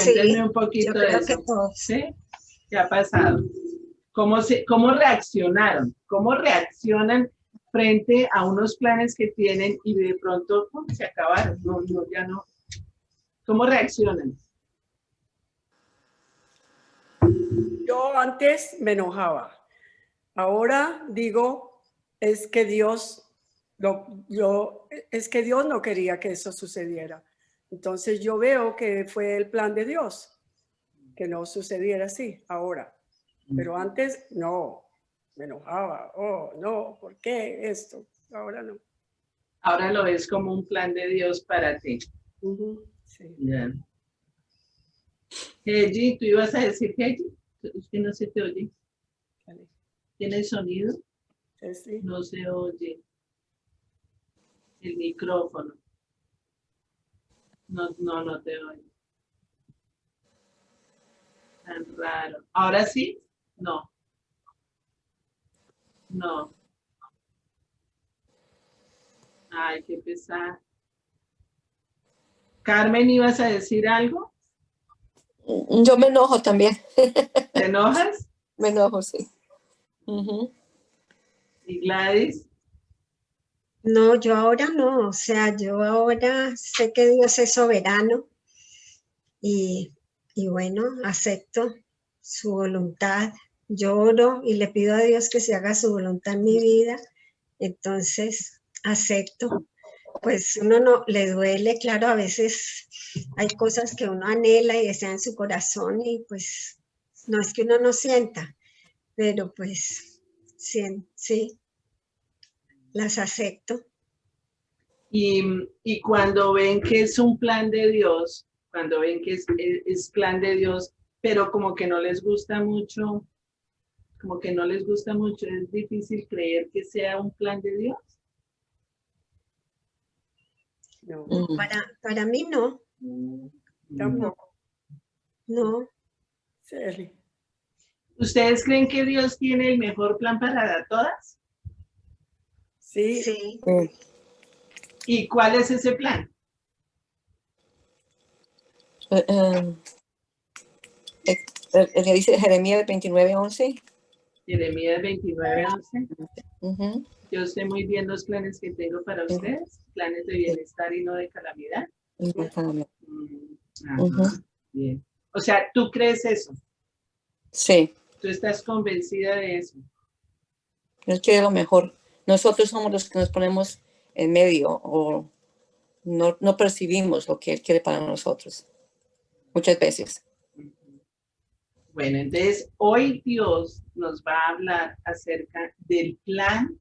Cuéntenme un yo poquito de creo que eso. todos. ¿Sí? ¿Qué ha pasado? ¿Cómo reaccionaron? ¿Cómo reaccionan frente a unos planes que tienen y de pronto ¡pum!, se acabaron? No, ya no. ¿Cómo reaccionan? Yo antes me enojaba. Ahora digo, es que Dios no quería que eso sucediera. Entonces yo veo que fue el plan de Dios que no sucediera así ahora. Pero antes no, me enojaba. Oh, no, ¿por qué esto? Ahora no. Ahora lo ves como un plan de Dios para ti. Sí. Yeah. Heji, ¿tú ibas a decir Heji? Es que no se te oye. Vale. ¿Tiene sonido? Sí. No se oye. El micrófono. No te oye. Tan raro. ¿Ahora sí? No. No. Ay, qué pesar. Carmen, ¿ibas a decir algo? Yo me enojo también. ¿Te enojas? Me enojo, sí. ¿Y Gladys? No, yo ahora no, o sea, yo ahora sé que Dios es soberano y bueno, acepto su voluntad. Yo oro y le pido a Dios que se haga su voluntad en mi vida, entonces acepto. Pues uno no le duele, claro, a veces hay cosas que uno anhela y desea en su corazón y pues no es que uno no sienta, pero pues sí, las acepto. Y cuando ven que es un plan de Dios, cuando ven que es plan de Dios, pero como que no les gusta mucho, es difícil creer que sea un plan de Dios. No. Para mí no. Tampoco. No. Sí. ¿Ustedes creen que Dios tiene el mejor plan para todas? Sí. Sí. ¿Y cuál es ese plan? El que dice Jeremías 29:11. Jeremías 29:11. Yo sé muy bien los planes que tengo para ustedes, planes de bienestar y no de calamidad. Bien. O sea, ¿tú crees eso? Sí. ¿Tú estás convencida de eso? Dios quiere lo mejor. Nosotros somos los que nos ponemos en medio o no percibimos lo que Él quiere para nosotros. Muchas veces. Bueno, entonces hoy Dios nos va a hablar acerca del plan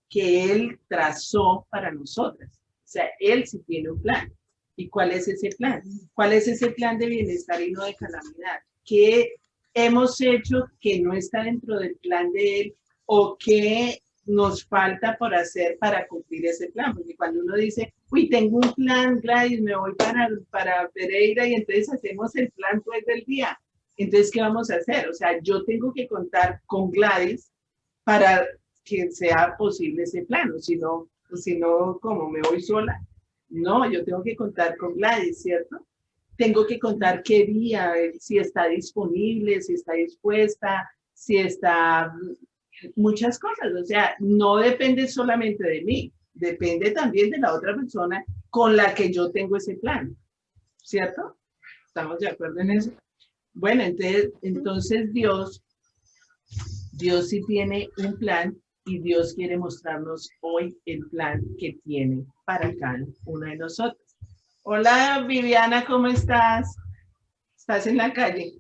que Él trazó para nosotras. O sea, Él sí tiene un plan. ¿Y cuál es ese plan? ¿Cuál es ese plan de bienestar y no de calamidad? ¿Qué hemos hecho que no está dentro del plan de Él o qué nos falta por hacer para cumplir ese plan? Porque cuando uno dice, uy, tengo un plan, Gladys, me voy para Pereira y entonces hacemos el plan pues del día. Entonces, ¿qué vamos a hacer? O sea, yo tengo que contar con Gladys para que sea posible ese plan, o si no, ¿cómo? ¿Me voy sola? No, yo tengo que contar con Gladys, ¿cierto? Tengo que contar qué día, si está disponible, si está dispuesta, si está... Muchas cosas, o sea, no depende solamente de mí, depende también de la otra persona con la que yo tengo ese plan, ¿cierto? ¿Estamos de acuerdo en eso? Bueno, entonces Dios sí tiene un plan y Dios quiere mostrarnos hoy el plan que tiene para cada una de nosotros. Hola Viviana, ¿cómo estás? ¿Estás en la calle?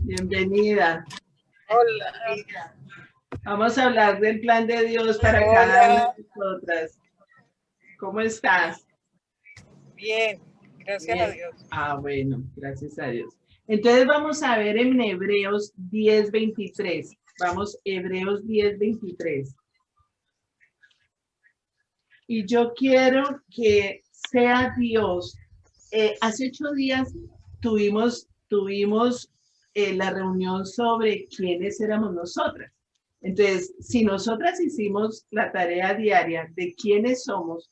Bienvenida. Hola. Vamos a hablar del plan de Dios para cada una de nosotras. ¿Cómo estás? Bien, gracias a Dios. Bueno, gracias a Dios. Entonces vamos a ver en Hebreos 10:23. Vamos, Hebreos 10:23. Y yo quiero que sea Dios. Hace 8 días tuvimos la reunión sobre quiénes éramos nosotras. Entonces, si nosotras hicimos la tarea diaria de quiénes somos,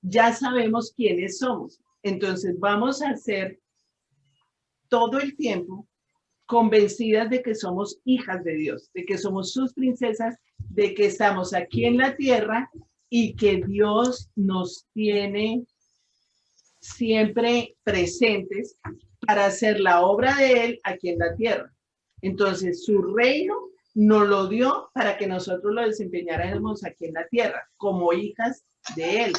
ya sabemos quiénes somos. Entonces vamos a ser todo el tiempo convencidas de que somos hijas de Dios, de que somos sus princesas, de que estamos aquí en la tierra y que Dios nos tiene siempre presentes para hacer la obra de Él aquí en la tierra. Entonces, su reino nos lo dio para que nosotros lo desempeñáramos aquí en la tierra, como hijas de Él.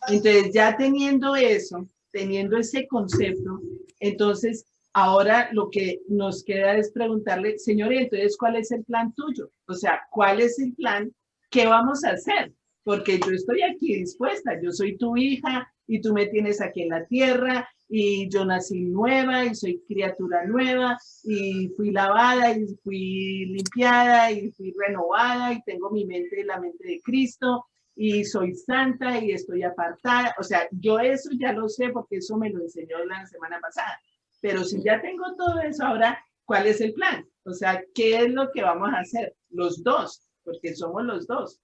Entonces, ya teniendo eso, teniendo ese concepto, entonces, ahora lo que nos queda es preguntarle, Señor, ¿y entonces cuál es el plan tuyo? O sea, ¿cuál es el plan? ¿Qué vamos a hacer? Porque yo estoy aquí dispuesta, yo soy tu hija y tú me tienes aquí en la tierra y yo nací nueva y soy criatura nueva y fui lavada y fui limpiada y fui renovada y tengo mi mente, la mente de Cristo y soy santa y estoy apartada. O sea, yo eso ya lo sé porque eso me lo enseñó la semana pasada. Pero si ya tengo todo eso, ahora, ¿cuál es el plan? O sea, ¿qué es lo que vamos a hacer? Los dos, porque somos los dos.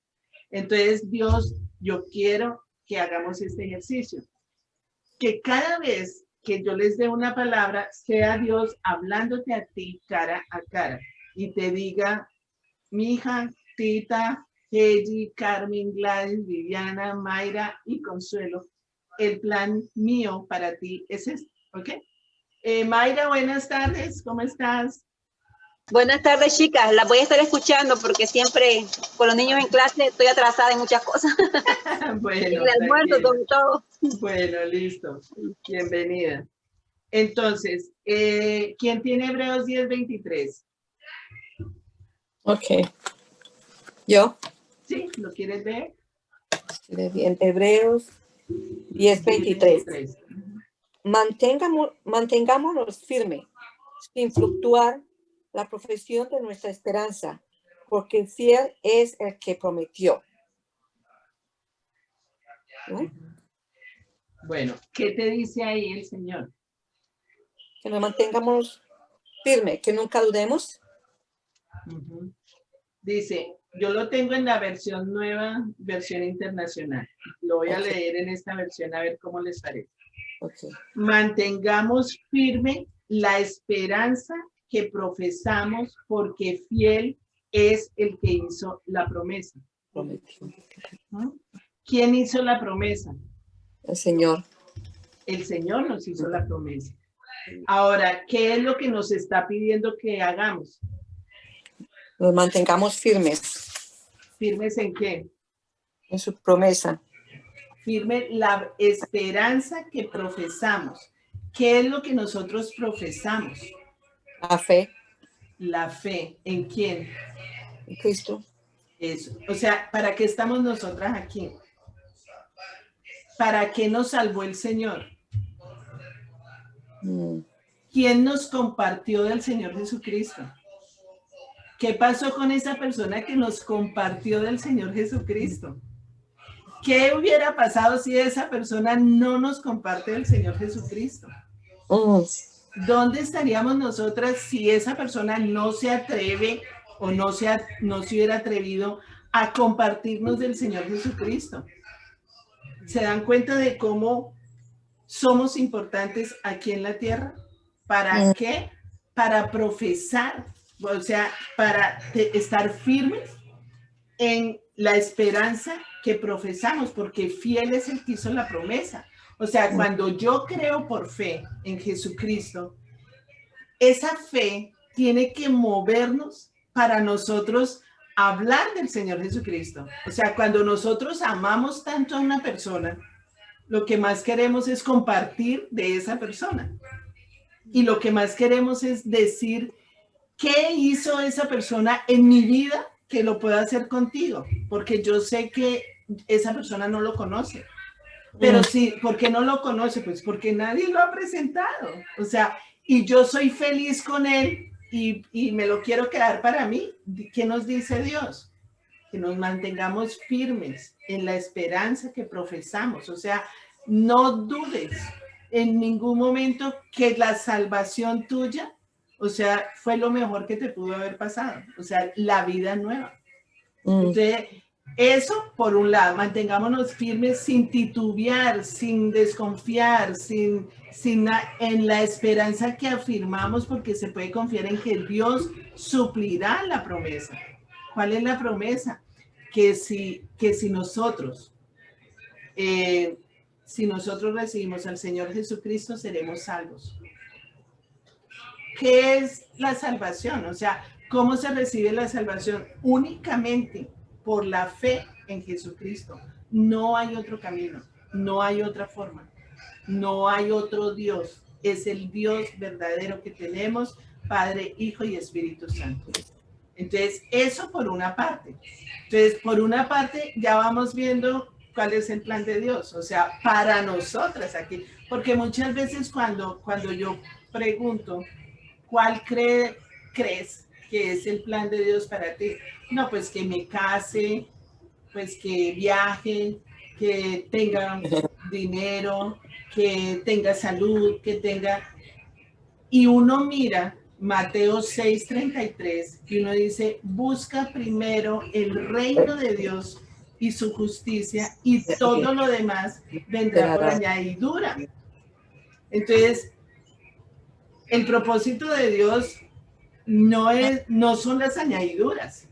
Entonces, Dios, yo quiero que hagamos este ejercicio. Que cada vez que yo les dé una palabra, sea Dios hablándote a ti cara a cara y te diga, mi hija, Tita, Heidi, Carmen, Gladys, Viviana, Mayra y Consuelo, el plan mío para ti es este, ¿ok? Mayra, buenas tardes, ¿cómo estás? Buenas tardes, chicas. Las voy a estar escuchando porque siempre con los niños en clase estoy atrasada en muchas cosas. Bueno, en el almuerzo, sobre todo. Bueno, listo. Bienvenida. Entonces, ¿quién tiene Hebreos 10:23? Ok. ¿Yo? ¿Sí? ¿Lo quieres ver? En Hebreos 10:23. Mantengámonos firmes, sin fluctuar la profesión de nuestra esperanza, porque fiel es el que prometió. ¿No? Bueno, ¿qué te dice ahí el Señor? Que nos mantengamos firmes, que nunca dudemos. Dice, yo lo tengo en la versión nueva, versión internacional. Lo voy a leer en esta versión a ver cómo les parece. Okay. Mantengamos firme la esperanza que profesamos, porque fiel es el que hizo la promesa. ¿No? ¿Quién hizo la promesa? El Señor. El Señor nos hizo la promesa. Ahora, ¿qué es lo que nos está pidiendo que hagamos? Nos mantengamos firmes. ¿Firmes en qué? En su promesa. Firme la esperanza que profesamos. ¿Qué es lo que nosotros profesamos? La fe. La fe. ¿En quién? En Cristo. Eso. O sea, ¿para qué estamos nosotras aquí? ¿Para qué nos salvó el Señor? ¿Quién nos compartió del Señor Jesucristo? ¿Qué pasó con esa persona que nos compartió del Señor Jesucristo? ¿Qué hubiera pasado si esa persona no nos comparte del Señor Jesucristo? ¿Dónde estaríamos nosotras si esa persona no se atreve o no se hubiera atrevido a compartirnos del Señor Jesucristo? ¿Se dan cuenta de cómo somos importantes aquí en la tierra? ¿Para qué? Para profesar, o sea, para estar firmes en la esperanza que profesamos, porque fiel es el que hizo la promesa. O sea, cuando yo creo por fe en Jesucristo, esa fe tiene que movernos para nosotros hablar del Señor Jesucristo. O sea, cuando nosotros amamos tanto a una persona, lo que más queremos es compartir de esa persona. Y lo que más queremos es decir, ¿qué hizo esa persona en mi vida que lo pueda hacer contigo? Porque yo sé que esa persona no lo conoce. Pero sí, ¿por qué no lo conoce? Pues porque nadie lo ha presentado. O sea, y yo soy feliz con él y me lo quiero quedar para mí. ¿Qué nos dice Dios? Que nos mantengamos firmes en la esperanza que profesamos. O sea, no dudes en ningún momento que la salvación tuya, o sea, fue lo mejor que te pudo haber pasado. O sea, la vida nueva. Entonces, Eso por un lado, mantengámonos firmes sin titubear, sin desconfiar, en la esperanza que afirmamos, porque se puede confiar en que Dios suplirá la promesa. ¿Cuál es la promesa? Que si nosotros recibimos al Señor Jesucristo, seremos salvos. ¿Qué es la salvación? O sea, ¿cómo se recibe la salvación? Únicamente por la fe en Jesucristo. No hay otro camino, no hay otra forma, no hay otro Dios. Es el Dios verdadero que tenemos, Padre, Hijo y Espíritu Santo. Entonces, eso por una parte. Entonces, por una parte, ya vamos viendo cuál es el plan de Dios. O sea, para nosotras aquí. Porque muchas veces cuando yo pregunto, ¿cuál crees que es el plan de Dios para ti? No, pues que me case, pues que viaje, que tenga dinero, que tenga salud, que tenga... Y uno mira Mateo 6:33 y uno dice, busca primero el reino de Dios y su justicia y todo lo demás vendrá por añadidura. Entonces, el propósito de Dios no son las añadiduras.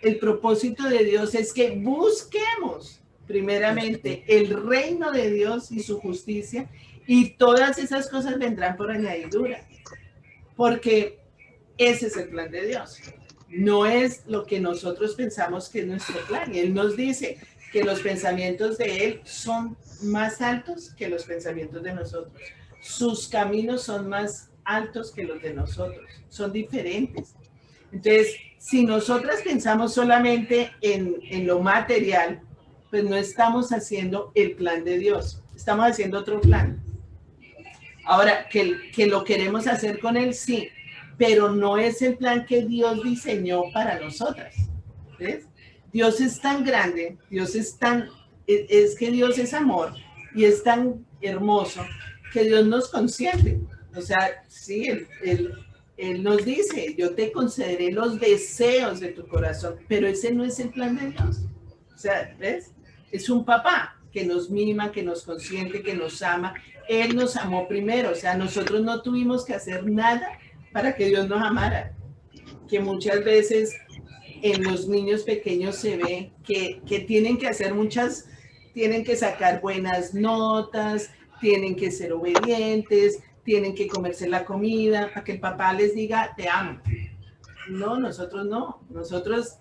El propósito de Dios es que busquemos primeramente el reino de Dios y su justicia y todas esas cosas vendrán por añadidura. Porque ese es el plan de Dios. No es lo que nosotros pensamos que es nuestro plan. Y Él nos dice que los pensamientos de Él son más altos que los pensamientos de nosotros. Sus caminos son más altos que los de nosotros. Son diferentes. Entonces, si nosotras pensamos solamente en lo material, pues no estamos haciendo el plan de Dios. Estamos haciendo otro plan. Ahora, que lo queremos hacer con Él, sí, pero no es el plan que Dios diseñó para nosotras. ¿Ves? Dios es tan grande, es que Dios es amor y es tan hermoso que Dios nos consiente. O sea, sí, Él nos dice, yo te concederé los deseos de tu corazón, pero ese no es el plan de Dios. O sea, ¿ves? Es un papá que nos mima, que nos consiente, que nos ama. Él nos amó primero, o sea, nosotros no tuvimos que hacer nada para que Dios nos amara. Que muchas veces en los niños pequeños se ve que tienen que hacer tienen que sacar buenas notas, tienen que ser obedientes, tienen que comerse la comida para que el papá les diga, te amo. No, nosotros no. Nosotros,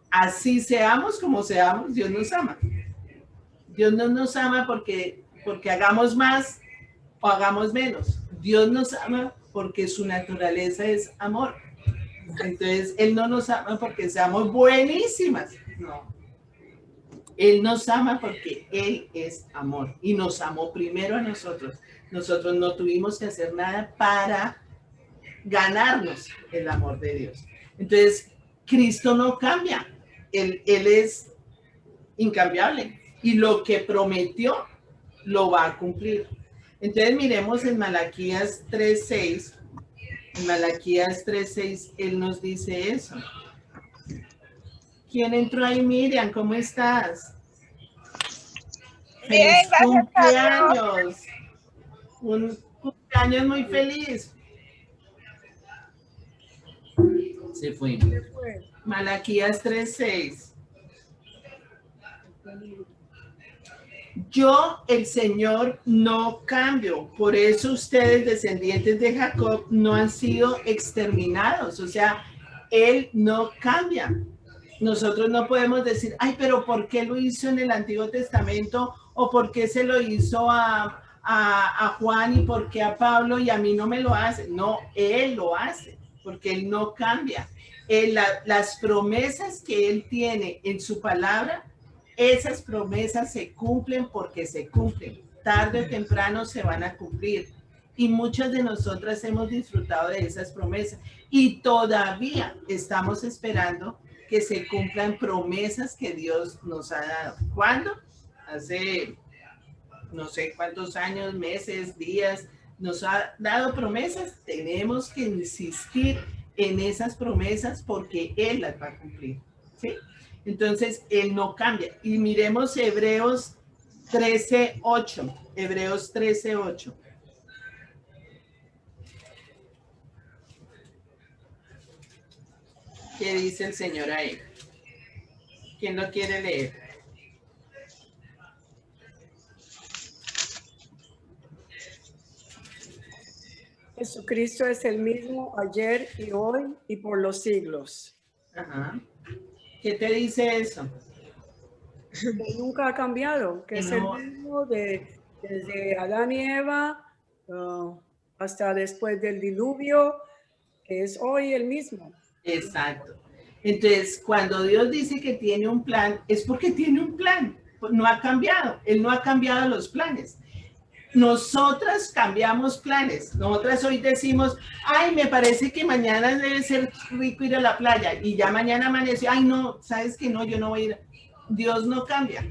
así seamos como seamos, Dios nos ama. Dios no nos ama porque hagamos más o hagamos menos. Dios nos ama porque su naturaleza es amor. Entonces, Él no nos ama porque seamos buenísimas. No. Él nos ama porque Él es amor y nos amó primero a nosotros. Nosotros no tuvimos que hacer nada para ganarnos el amor de Dios. Entonces, Cristo no cambia. Él es incambiable y lo que prometió lo va a cumplir. Entonces, miremos en Malaquías 3:6. En Malaquías 3:6, Él nos dice eso. ¿Quién entró ahí, Miriam? ¿Cómo estás? Bien, ¡Feliz gracias a Dios. cumpleaños! Un cumpleaños muy feliz. Se fue. Malaquías 3:6. Yo, el Señor, no cambio. Por eso ustedes, descendientes de Jacob, no han sido exterminados. O sea, Él no cambia. Nosotros no podemos decir, ay, pero ¿por qué lo hizo en el Antiguo Testamento? ¿O por qué se lo hizo a Juan y por qué a Pablo y a mí no me lo hace? No, Él lo hace, porque Él no cambia. Las promesas que Él tiene en su palabra, esas promesas se cumplen porque se cumplen. Tarde o temprano se van a cumplir. Y muchas de nosotras hemos disfrutado de esas promesas. Y todavía estamos esperando que se cumplan promesas que Dios nos ha dado. ¿Cuándo? Hace no sé cuántos años, meses, días, nos ha dado promesas. Tenemos que insistir en esas promesas porque Él las va a cumplir. ¿Sí? Entonces, Él no cambia. Y miremos Hebreos 13:8. Hebreos 13:8. ¿Qué dice el Señor ahí? ¿Quién lo quiere leer? Jesucristo es el mismo ayer y hoy y por los siglos. Ajá. ¿Qué te dice eso? Que nunca ha cambiado, que Que es no- el mismo desde Adán y Eva hasta después del diluvio, que es hoy el mismo. Exacto. Entonces, cuando Dios dice que tiene un plan, es porque tiene un plan. No ha cambiado. Él no ha cambiado los planes. Nosotras cambiamos planes. Nosotras hoy decimos, ay, me parece que mañana debe ser rico ir a la playa. Y ya mañana amaneció, ay, no, sabes que no, yo no voy a ir. Dios no cambia.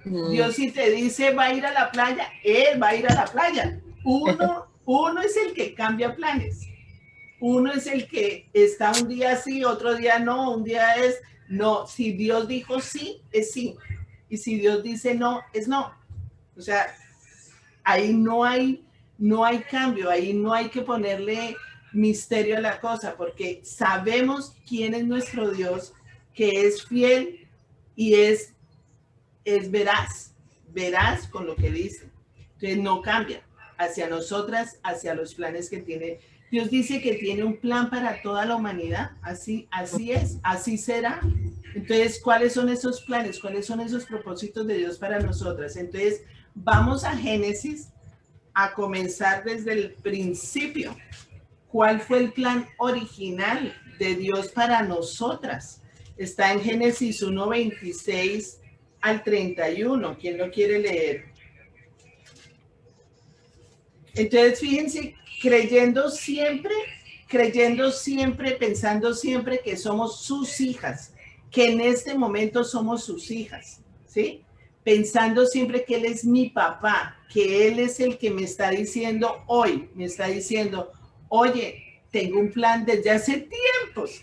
Dios si te dice va a ir a la playa, Él va a ir a la playa. Uno es el que cambia planes. Uno es el que está un día sí, otro día no, un día es no. Si Dios dijo sí, es sí. Y si Dios dice no, es no. O sea, ahí no hay cambio, ahí no hay que ponerle misterio a la cosa, porque sabemos quién es nuestro Dios, que es fiel y es veraz con lo que dice. Entonces no cambia hacia nosotras, hacia los planes que tiene. Dios dice que tiene un plan para toda la humanidad, así es, así será. Entonces, ¿cuáles son esos planes? ¿Cuáles son esos propósitos de Dios para nosotras? Entonces, vamos a Génesis a comenzar desde el principio. ¿Cuál fue el plan original de Dios para nosotras? Está en Génesis 1:26 al 31. ¿Quién lo quiere leer? Entonces, fíjense, creyendo siempre, pensando siempre que somos sus hijas, que en este momento somos sus hijas, ¿sí? Pensando siempre que Él es mi papá, que Él es el que me está diciendo hoy, me está diciendo, oye, tengo un plan desde hace tiempos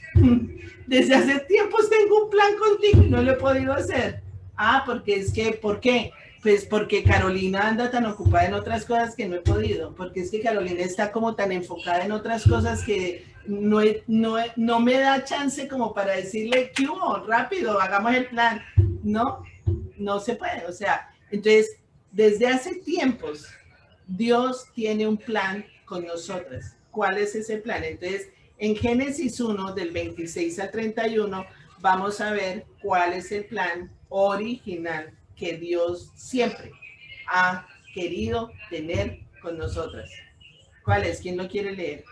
tengo un plan contigo y no lo he podido hacer. Ah, porque es que, ¿por qué? Pues porque Carolina anda tan ocupada en otras cosas que no he podido, porque es que Carolina está como tan enfocada en otras cosas que no me da chance como para decirle, ¿qué hubo? Rápido, hagamos el plan. No se puede, o sea, entonces, desde hace tiempos, Dios tiene un plan con nosotras. ¿Cuál es ese plan? Entonces, en Génesis 1, del 26 al 31, vamos a ver cuál es el plan original que Dios siempre ha querido tener con nosotras. ¿Cuál es? ¿Quién lo quiere leer?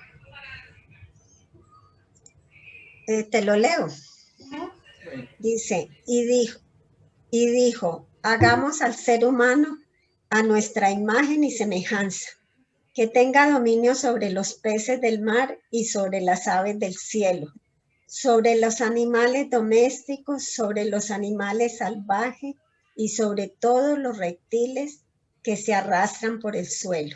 Te lo leo. Bueno. Dice, y dijo, hagamos al ser humano a nuestra imagen y semejanza, que tenga dominio sobre los peces del mar y sobre las aves del cielo, sobre los animales domésticos, sobre los animales salvajes y sobre todos los reptiles que se arrastran por el suelo.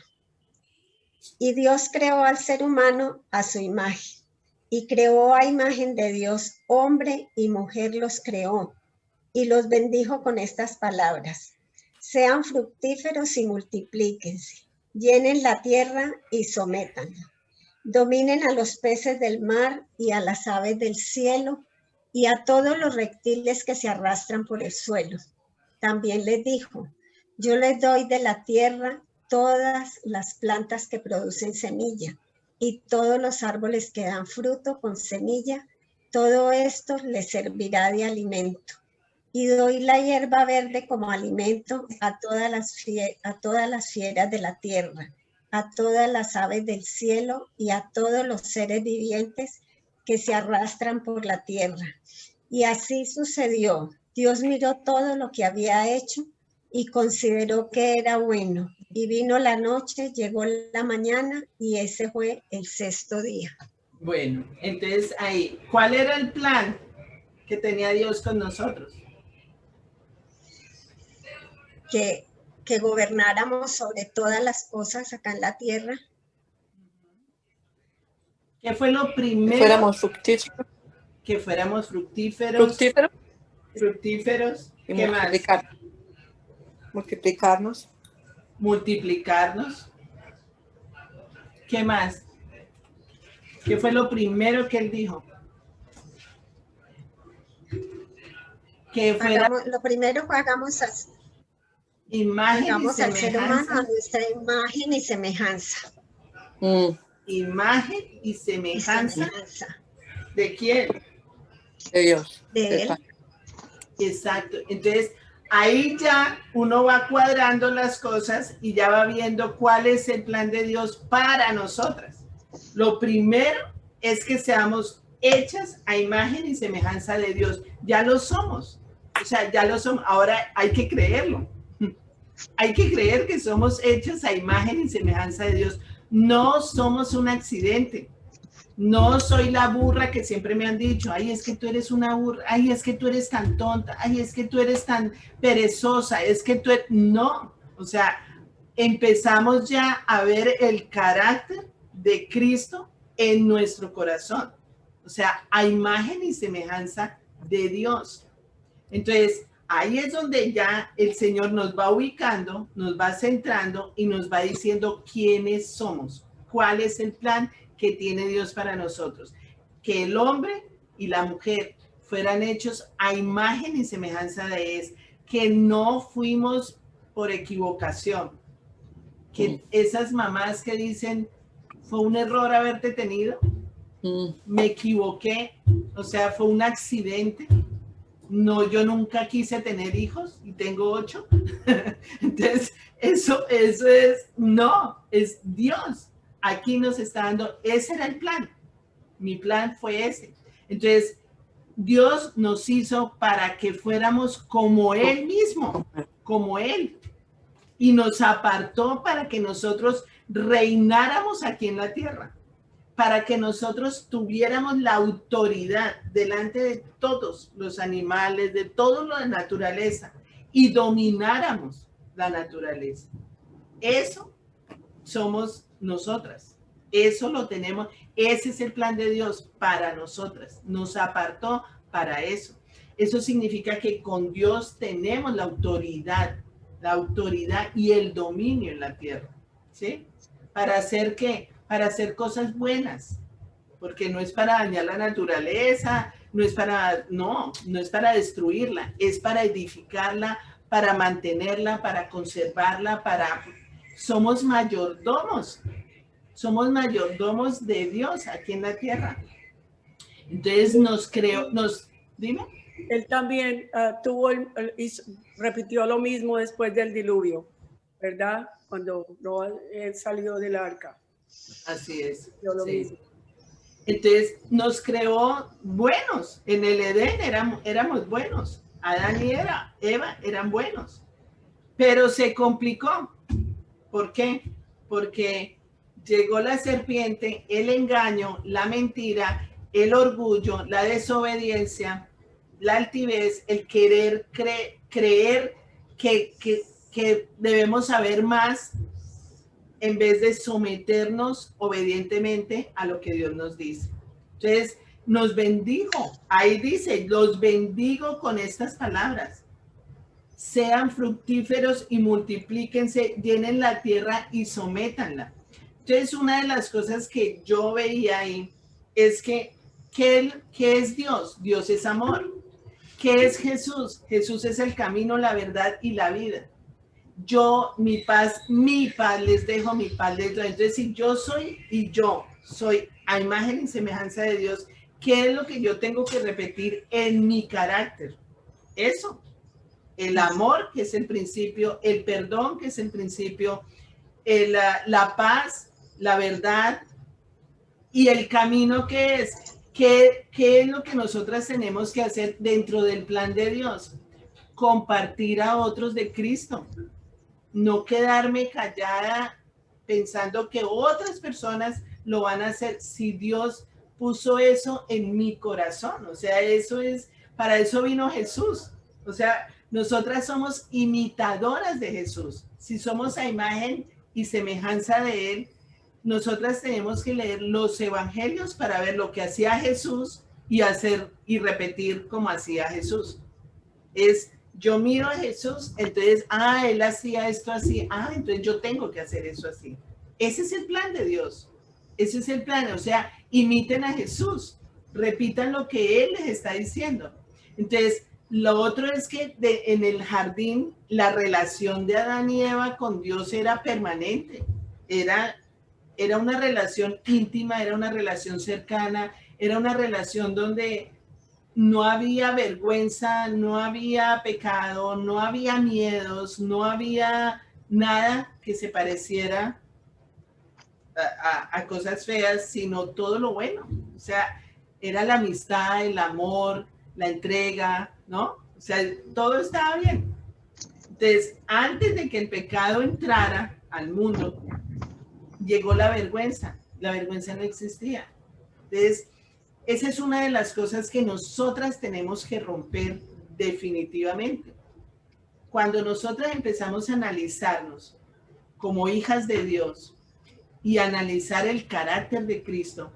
Y Dios creó al ser humano a su imagen, y creó a imagen de Dios, hombre y mujer los creó, y los bendijo con estas palabras: sean fructíferos y multiplíquense, llenen la tierra y sométanla, dominen a los peces del mar y a las aves del cielo y a todos los reptiles que se arrastran por el suelo. También les dijo, yo les doy de la tierra todas las plantas que producen semilla y todos los árboles que dan fruto con semilla, todo esto les servirá de alimento. Y doy la hierba verde como alimento a todas las fieras de la tierra, a todas las aves del cielo y a todos los seres vivientes que se arrastran por la tierra. Y así sucedió. Dios miró todo lo que había hecho y consideró que era bueno. Y vino la noche, llegó la mañana y ese fue el sexto día. Bueno, entonces ahí, ¿cuál era el plan que tenía Dios con nosotros? Que gobernáramos sobre todas las cosas acá en la tierra. ¿Qué fue lo primero? Fuéramos fructíferos. Que fuéramos fructíferos. fructíferos. y ¿Qué más? multiplicarnos. Multiplicarnos. ¿Qué más? ¿Qué fue lo primero que él dijo? Que fuera Lo primero que hagamos así. imagen y Hagamos al ser humano semejanza. a nuestra imagen y semejanza. Imagen y Y semejanza. semejanza ¿De quién? De Dios. de él. Exacto. Entonces, ahí ya uno va cuadrando las cosas y ya va viendo cuál es el plan de Dios para nosotras. Lo primero es que seamos hechas a imagen y semejanza de Dios. Ya lo somos. O sea, ya lo somos. Ahora hay que creerlo. Hay que creer que somos hechas a imagen y semejanza de Dios. No somos un accidente. No soy la burra que siempre me han dicho, ay, es que tú eres una burra, ay, es que tú eres tan tonta, ay, es que tú eres tan perezosa, es que tú eres... No, o sea, empezamos ya a ver el carácter de Cristo en nuestro corazón. O sea, a imagen y semejanza de Dios. Entonces, ahí es donde ya el Señor nos va ubicando, nos va centrando y nos va diciendo quiénes somos, cuál es el plan que tiene Dios para nosotros. Que el hombre y la mujer fueran hechos a imagen y semejanza de Él, que no fuimos por equivocación. Que esas mamás que dicen, fue un error haberte tenido, me equivoqué, o sea, fue un accidente. No, yo nunca quise tener hijos y tengo 8. Entonces, eso es, no, es Dios. Aquí nos está dando, ese era el plan. Mi plan fue ese. Entonces, Dios nos hizo para que fuéramos como Él mismo, como Él. Y nos apartó para que nosotros reináramos aquí en la tierra. Para que nosotros tuviéramos la autoridad delante de todos los animales, de todo lo de naturaleza, y domináramos la naturaleza. Eso somos nosotras. Eso lo tenemos. Ese es el plan de Dios para nosotras. Nos apartó para eso. Eso significa que con Dios tenemos la autoridad y el dominio en la tierra. ¿Sí? ¿Para hacer qué? Para hacer cosas buenas, porque no es para dañar la naturaleza, no es para destruirla, es para edificarla, para mantenerla, para conservarla, somos mayordomos de Dios aquí en la tierra. Entonces dime. Él también repitió lo mismo después del diluvio, ¿verdad? Cuando él salió del arca. Así es. Lo mismo. Entonces nos creó buenos. En el Edén éramos buenos. Adán y Eva eran buenos. Pero se complicó. ¿Por qué? Porque llegó la serpiente, el engaño, la mentira, el orgullo, la desobediencia, la altivez, el querer creer que debemos saber más en vez de someternos obedientemente a lo que Dios nos dice. Entonces, nos bendijo. Ahí dice, los bendigo con estas palabras. Sean fructíferos y multiplíquense, llenen la tierra y sométanla. Entonces, una de las cosas que yo veía ahí es ¿qué es Dios? Dios es amor. ¿Qué es Jesús? Jesús es el camino, la verdad y la vida. Mi paz les dejo, mi paz les doy. Entonces, si yo soy a imagen y semejanza de Dios, ¿qué es lo que yo tengo que repetir en mi carácter? Eso. El amor, que es el principio, el perdón, que es el principio, la paz, la verdad y el camino que es. ¿Qué es lo que nosotras tenemos que hacer dentro del plan de Dios? Compartir a otros de Cristo. No quedarme callada pensando que otras personas lo van a hacer si Dios puso eso en mi corazón. O sea, para eso vino Jesús. O sea, nosotras somos imitadoras de Jesús. Si somos a imagen y semejanza de Él, nosotras tenemos que leer los evangelios para ver lo que hacía Jesús y hacer y repetir como hacía Jesús. Es, yo miro a Jesús, entonces, él hacía esto así, entonces yo tengo que hacer eso así. Ese es el plan de Dios. Ese es el plan. O sea, imiten a Jesús, repitan lo que Él les está diciendo. Entonces, lo otro es que en el jardín, la relación de Adán y Eva con Dios era permanente. Era una relación íntima, era una relación cercana, era una relación donde no había vergüenza, no había pecado, no había miedos, no había nada que se pareciera a cosas feas, sino todo lo bueno. O sea, era la amistad, el amor, la entrega, ¿no? O sea, todo estaba bien. Entonces, antes de que el pecado entrara al mundo, llegó la vergüenza. La vergüenza no existía. Entonces, esa es una de las cosas que nosotras tenemos que romper definitivamente. Cuando nosotras empezamos a analizarnos como hijas de Dios y analizar el carácter de Cristo,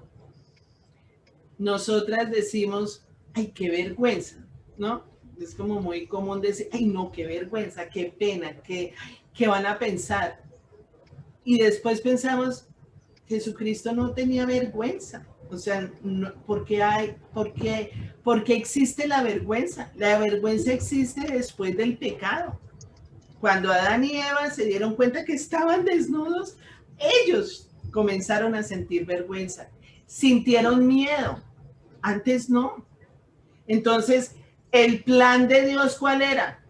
nosotras decimos, ay, qué vergüenza, ¿no? Es como muy común decir, ay, no, qué vergüenza, qué pena, qué van a pensar. Y después pensamos, Jesucristo no tenía vergüenza. O sea, no, ¿por qué existe la vergüenza? La vergüenza existe después del pecado. Cuando Adán y Eva se dieron cuenta que estaban desnudos, ellos comenzaron a sentir vergüenza. Sintieron miedo. Antes no. Entonces, el plan de Dios, ¿cuál era?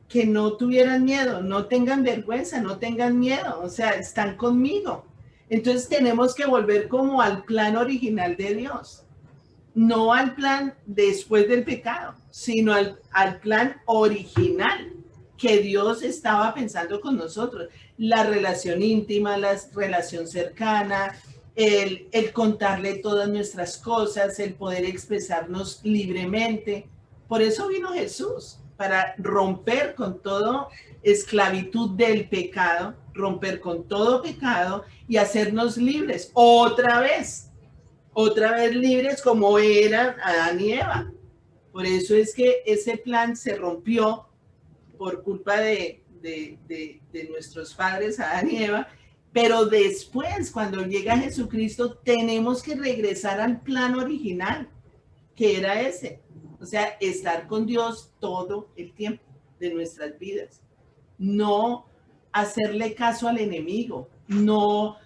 Que no tuvieran miedo, no tengan vergüenza, no tengan miedo. O sea, están conmigo. Entonces tenemos que volver como al plan original de Dios, no al plan después del pecado, sino al plan original que Dios estaba pensando con nosotros. La relación íntima, la relación cercana, el contarle todas nuestras cosas, el poder expresarnos libremente. Por eso vino Jesús, para romper con toda esclavitud del pecado, romper con todo pecado y hacernos libres otra vez libres como eran Adán y Eva. Por eso es que ese plan se rompió por culpa de nuestros padres, Adán y Eva, pero después, cuando llega Jesucristo, tenemos que regresar al plan original, que era ese. O sea, estar con Dios todo el tiempo de nuestras vidas. No hacerle caso al enemigo, no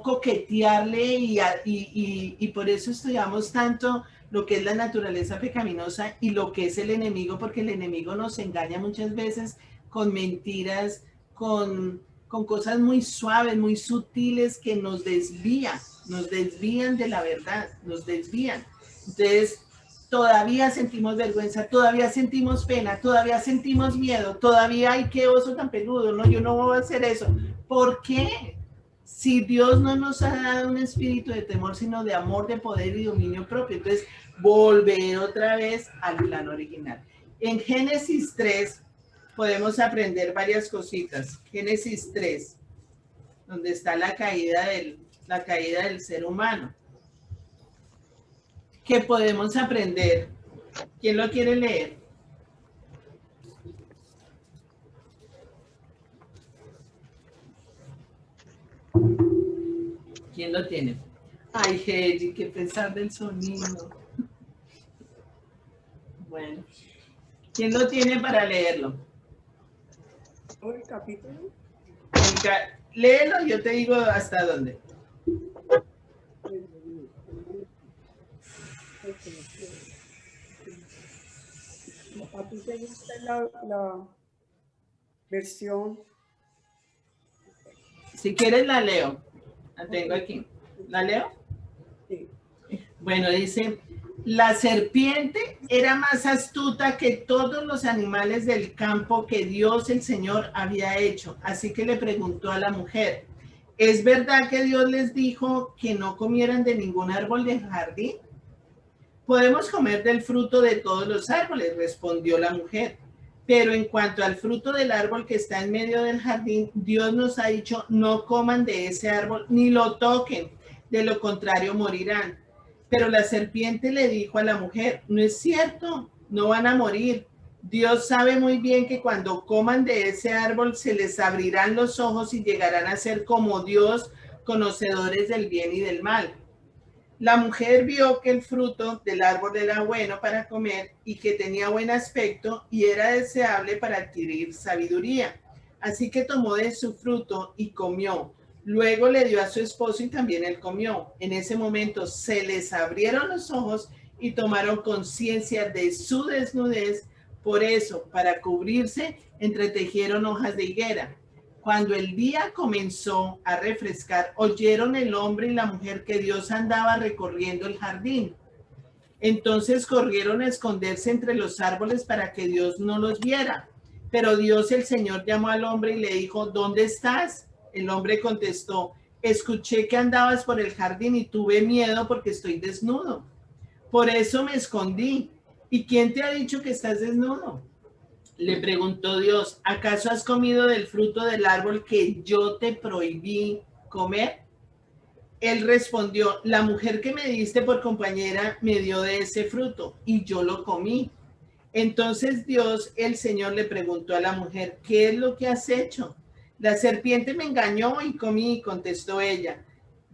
coquetearle y por eso estudiamos tanto lo que es la naturaleza pecaminosa y lo que es el enemigo, porque el enemigo nos engaña muchas veces con mentiras, con cosas muy suaves, muy sutiles que nos desvían de la verdad, nos desvían. Entonces, todavía sentimos vergüenza, todavía sentimos pena, todavía sentimos miedo, todavía, ay, qué oso tan peludo, no, yo no voy a hacer eso. ¿Por qué? Si Dios no nos ha dado un espíritu de temor, sino de amor, de poder y dominio propio. Entonces, volver otra vez al plan original. En Génesis 3 podemos aprender varias cositas. Génesis 3, donde está la caída del ser humano. ¿Qué podemos aprender? ¿Quién lo quiere leer? ¿Quién lo tiene? Ay, Heidi, qué pesar del sonido. Bueno, ¿quién lo tiene para leerlo? ¿El capítulo? Léelo, yo te digo hasta dónde. ¿A ti te gusta la versión? Si quieres la leo. La tengo aquí. ¿La leo? Sí. Bueno, dice, la serpiente era más astuta que todos los animales del campo que Dios el Señor había hecho. Así que le preguntó a la mujer, ¿es verdad que Dios les dijo que no comieran de ningún árbol del jardín? Podemos comer del fruto de todos los árboles, respondió la mujer. Pero en cuanto al fruto del árbol que está en medio del jardín, Dios nos ha dicho, no coman de ese árbol ni lo toquen, de lo contrario morirán. Pero la serpiente le dijo a la mujer, no es cierto, no van a morir. Dios sabe muy bien que cuando coman de ese árbol se les abrirán los ojos y llegarán a ser como Dios, conocedores del bien y del mal. La mujer vio que el fruto del árbol era bueno para comer y que tenía buen aspecto y era deseable para adquirir sabiduría. Así que tomó de su fruto y comió. Luego le dio a su esposo y también él comió. En ese momento se les abrieron los ojos y tomaron conciencia de su desnudez. Por eso, para cubrirse, entretejieron hojas de higuera. Cuando el día comenzó a refrescar, oyeron el hombre y la mujer que Dios andaba recorriendo el jardín. Entonces corrieron a esconderse entre los árboles para que Dios no los viera. Pero Dios, el Señor, llamó al hombre y le dijo, ¿dónde estás? El hombre contestó, escuché que andabas por el jardín y tuve miedo porque estoy desnudo. Por eso me escondí. ¿Y quién te ha dicho que estás desnudo? Le preguntó Dios, ¿acaso has comido del fruto del árbol que yo te prohibí comer? Él respondió, la mujer que me diste por compañera me dio de ese fruto y yo lo comí. Entonces Dios, el Señor, le preguntó a la mujer, ¿qué es lo que has hecho? La serpiente me engañó y comí, contestó ella.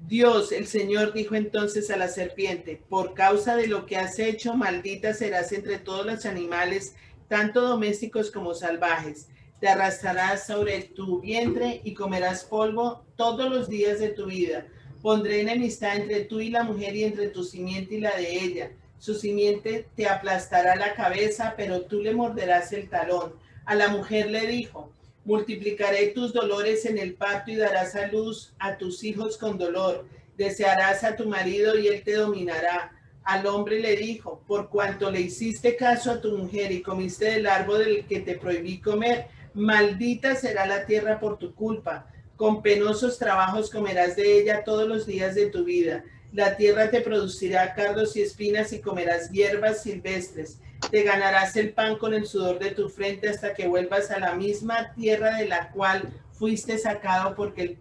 Dios, el Señor, dijo entonces a la serpiente, por causa de lo que has hecho, maldita serás entre todos los animales, tanto domésticos como salvajes. Te arrastrarás sobre tu vientre y comerás polvo todos los días de tu vida. Pondré enemistad entre tú y la mujer y entre tu simiente y la de ella. Su simiente te aplastará la cabeza, pero tú le morderás el talón. A la mujer le dijo, multiplicaré tus dolores en el parto y darás a luz a tus hijos con dolor. Desearás a tu marido y él te dominará. Al hombre le dijo, por cuanto le hiciste caso a tu mujer y comiste del árbol del que te prohibí comer, maldita será la tierra por tu culpa. Con penosos trabajos comerás de ella todos los días de tu vida. La tierra te producirá cardos y espinas y comerás hierbas silvestres. Te ganarás el pan con el sudor de tu frente hasta que vuelvas a la misma tierra de la cual fuiste sacado, porque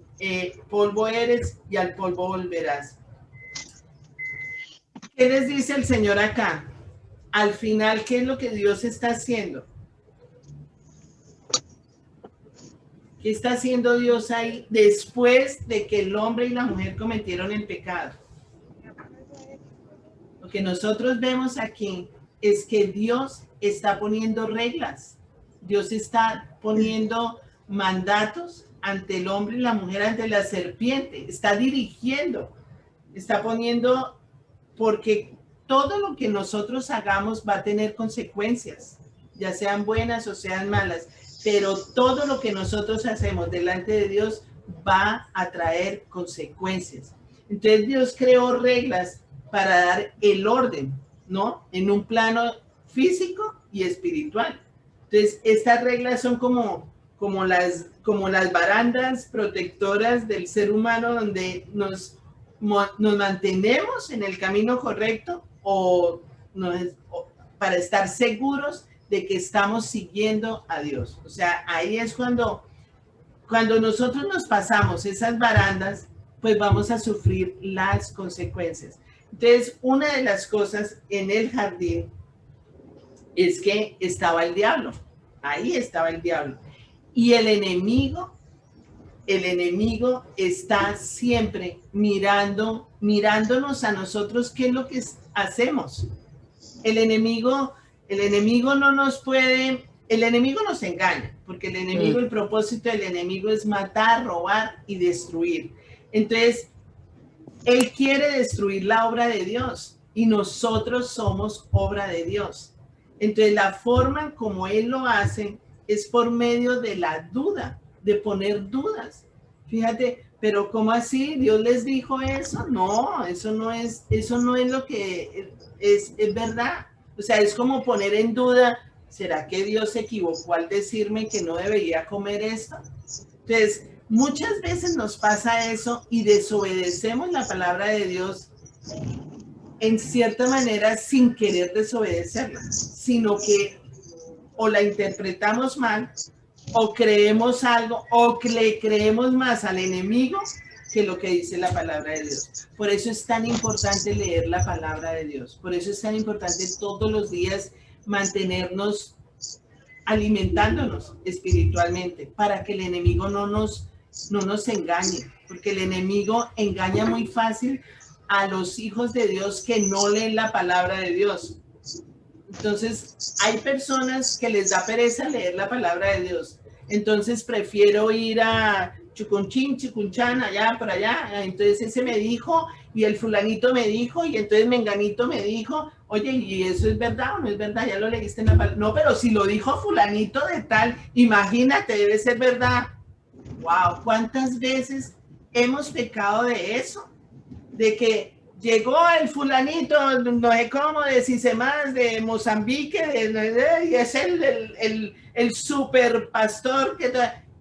polvo eres y al polvo volverás. ¿Qué les dice el Señor acá? Al final, ¿qué es lo que Dios está haciendo? ¿Qué está haciendo Dios ahí después de que el hombre y la mujer cometieron el pecado? Lo que nosotros vemos aquí es que Dios está poniendo reglas. Dios está poniendo mandatos ante el hombre y la mujer, ante la serpiente. Está dirigiendo, está poniendo, porque todo lo que nosotros hagamos va a tener consecuencias, ya sean buenas o sean malas. Pero todo lo que nosotros hacemos delante de Dios va a traer consecuencias. Entonces Dios creó reglas para dar el orden, ¿no? En un plano físico y espiritual. Entonces estas reglas son como las barandas protectoras del ser humano, donde nos mantenemos en el camino correcto o para estar seguros de que estamos siguiendo a Dios. O sea, ahí es cuando nosotros nos pasamos esas barandas, pues vamos a sufrir las consecuencias. Entonces, una de las cosas en el jardín es que estaba el diablo. Ahí estaba el diablo. Y el enemigo está siempre mirándonos a nosotros qué es lo que hacemos. El enemigo no nos puede, el enemigo nos engaña, porque el enemigo, el propósito del enemigo es matar, robar y destruir. Entonces, él quiere destruir la obra de Dios y nosotros somos obra de Dios. Entonces, la forma como él lo hace es por medio de la duda, de poner dudas. Fíjate, pero ¿cómo así? ¿Dios les dijo eso? No, eso no es lo que es verdad. O sea, es como poner en duda, ¿será que Dios se equivocó al decirme que no debería comer esto? Entonces, muchas veces nos pasa eso y desobedecemos la palabra de Dios en cierta manera sin querer desobedecerla, sino que o la interpretamos mal, o creemos algo, o le creemos más al enemigo que lo que dice la palabra de Dios. Por eso es tan importante leer la palabra de Dios. Por eso es tan importante todos los días mantenernos alimentándonos espiritualmente para que el enemigo no nos engañe, porque el enemigo engaña muy fácil a los hijos de Dios que no leen la palabra de Dios. Entonces, hay personas que les da pereza leer la palabra de Dios. Entonces, prefiero ir a Chucunchín, Chucunchán, allá, por allá. Entonces, ese me dijo, y el fulanito me dijo, y entonces Menganito me dijo, oye, ¿y eso es verdad o no es verdad? Ya lo leíste en la palabra. No, pero si lo dijo fulanito de tal, imagínate, debe ser verdad. Wow, ¿cuántas veces hemos pecado de eso? De que llegó el fulanito, no sé cómo, de Sisemás, de Mozambique, y es el super pastor,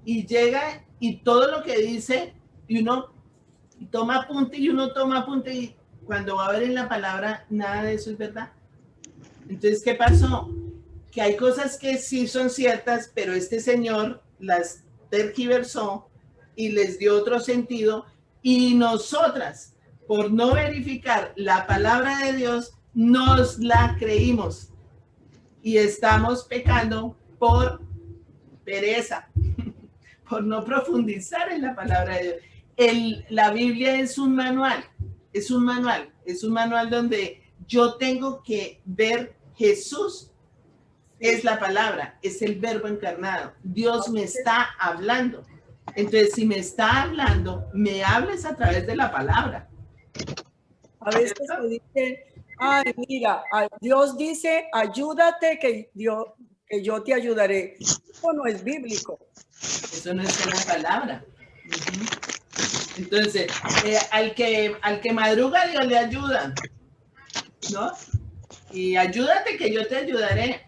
y llega y todo lo que dice, y uno toma apunte, y cuando va a ver en la palabra, nada de eso es verdad. Entonces, ¿qué pasó? Que hay cosas que sí son ciertas, pero este señor las tergiversó y les dio otro sentido, y nosotras, por no verificar la palabra de Dios, nos la creímos y estamos pecando por pereza, por no profundizar en la palabra de Dios. La Biblia es un manual donde yo tengo que ver Jesús. Es la palabra, es el verbo encarnado. Dios me está hablando. Entonces, si me está hablando, me hables a través de la palabra. A veces me dicen, ay, mira, Dios dice, ayúdate que yo te ayudaré. Eso no es bíblico. Eso no es una palabra. Entonces, al que madruga, Dios le ayuda, ¿no? Y ayúdate que yo te ayudaré.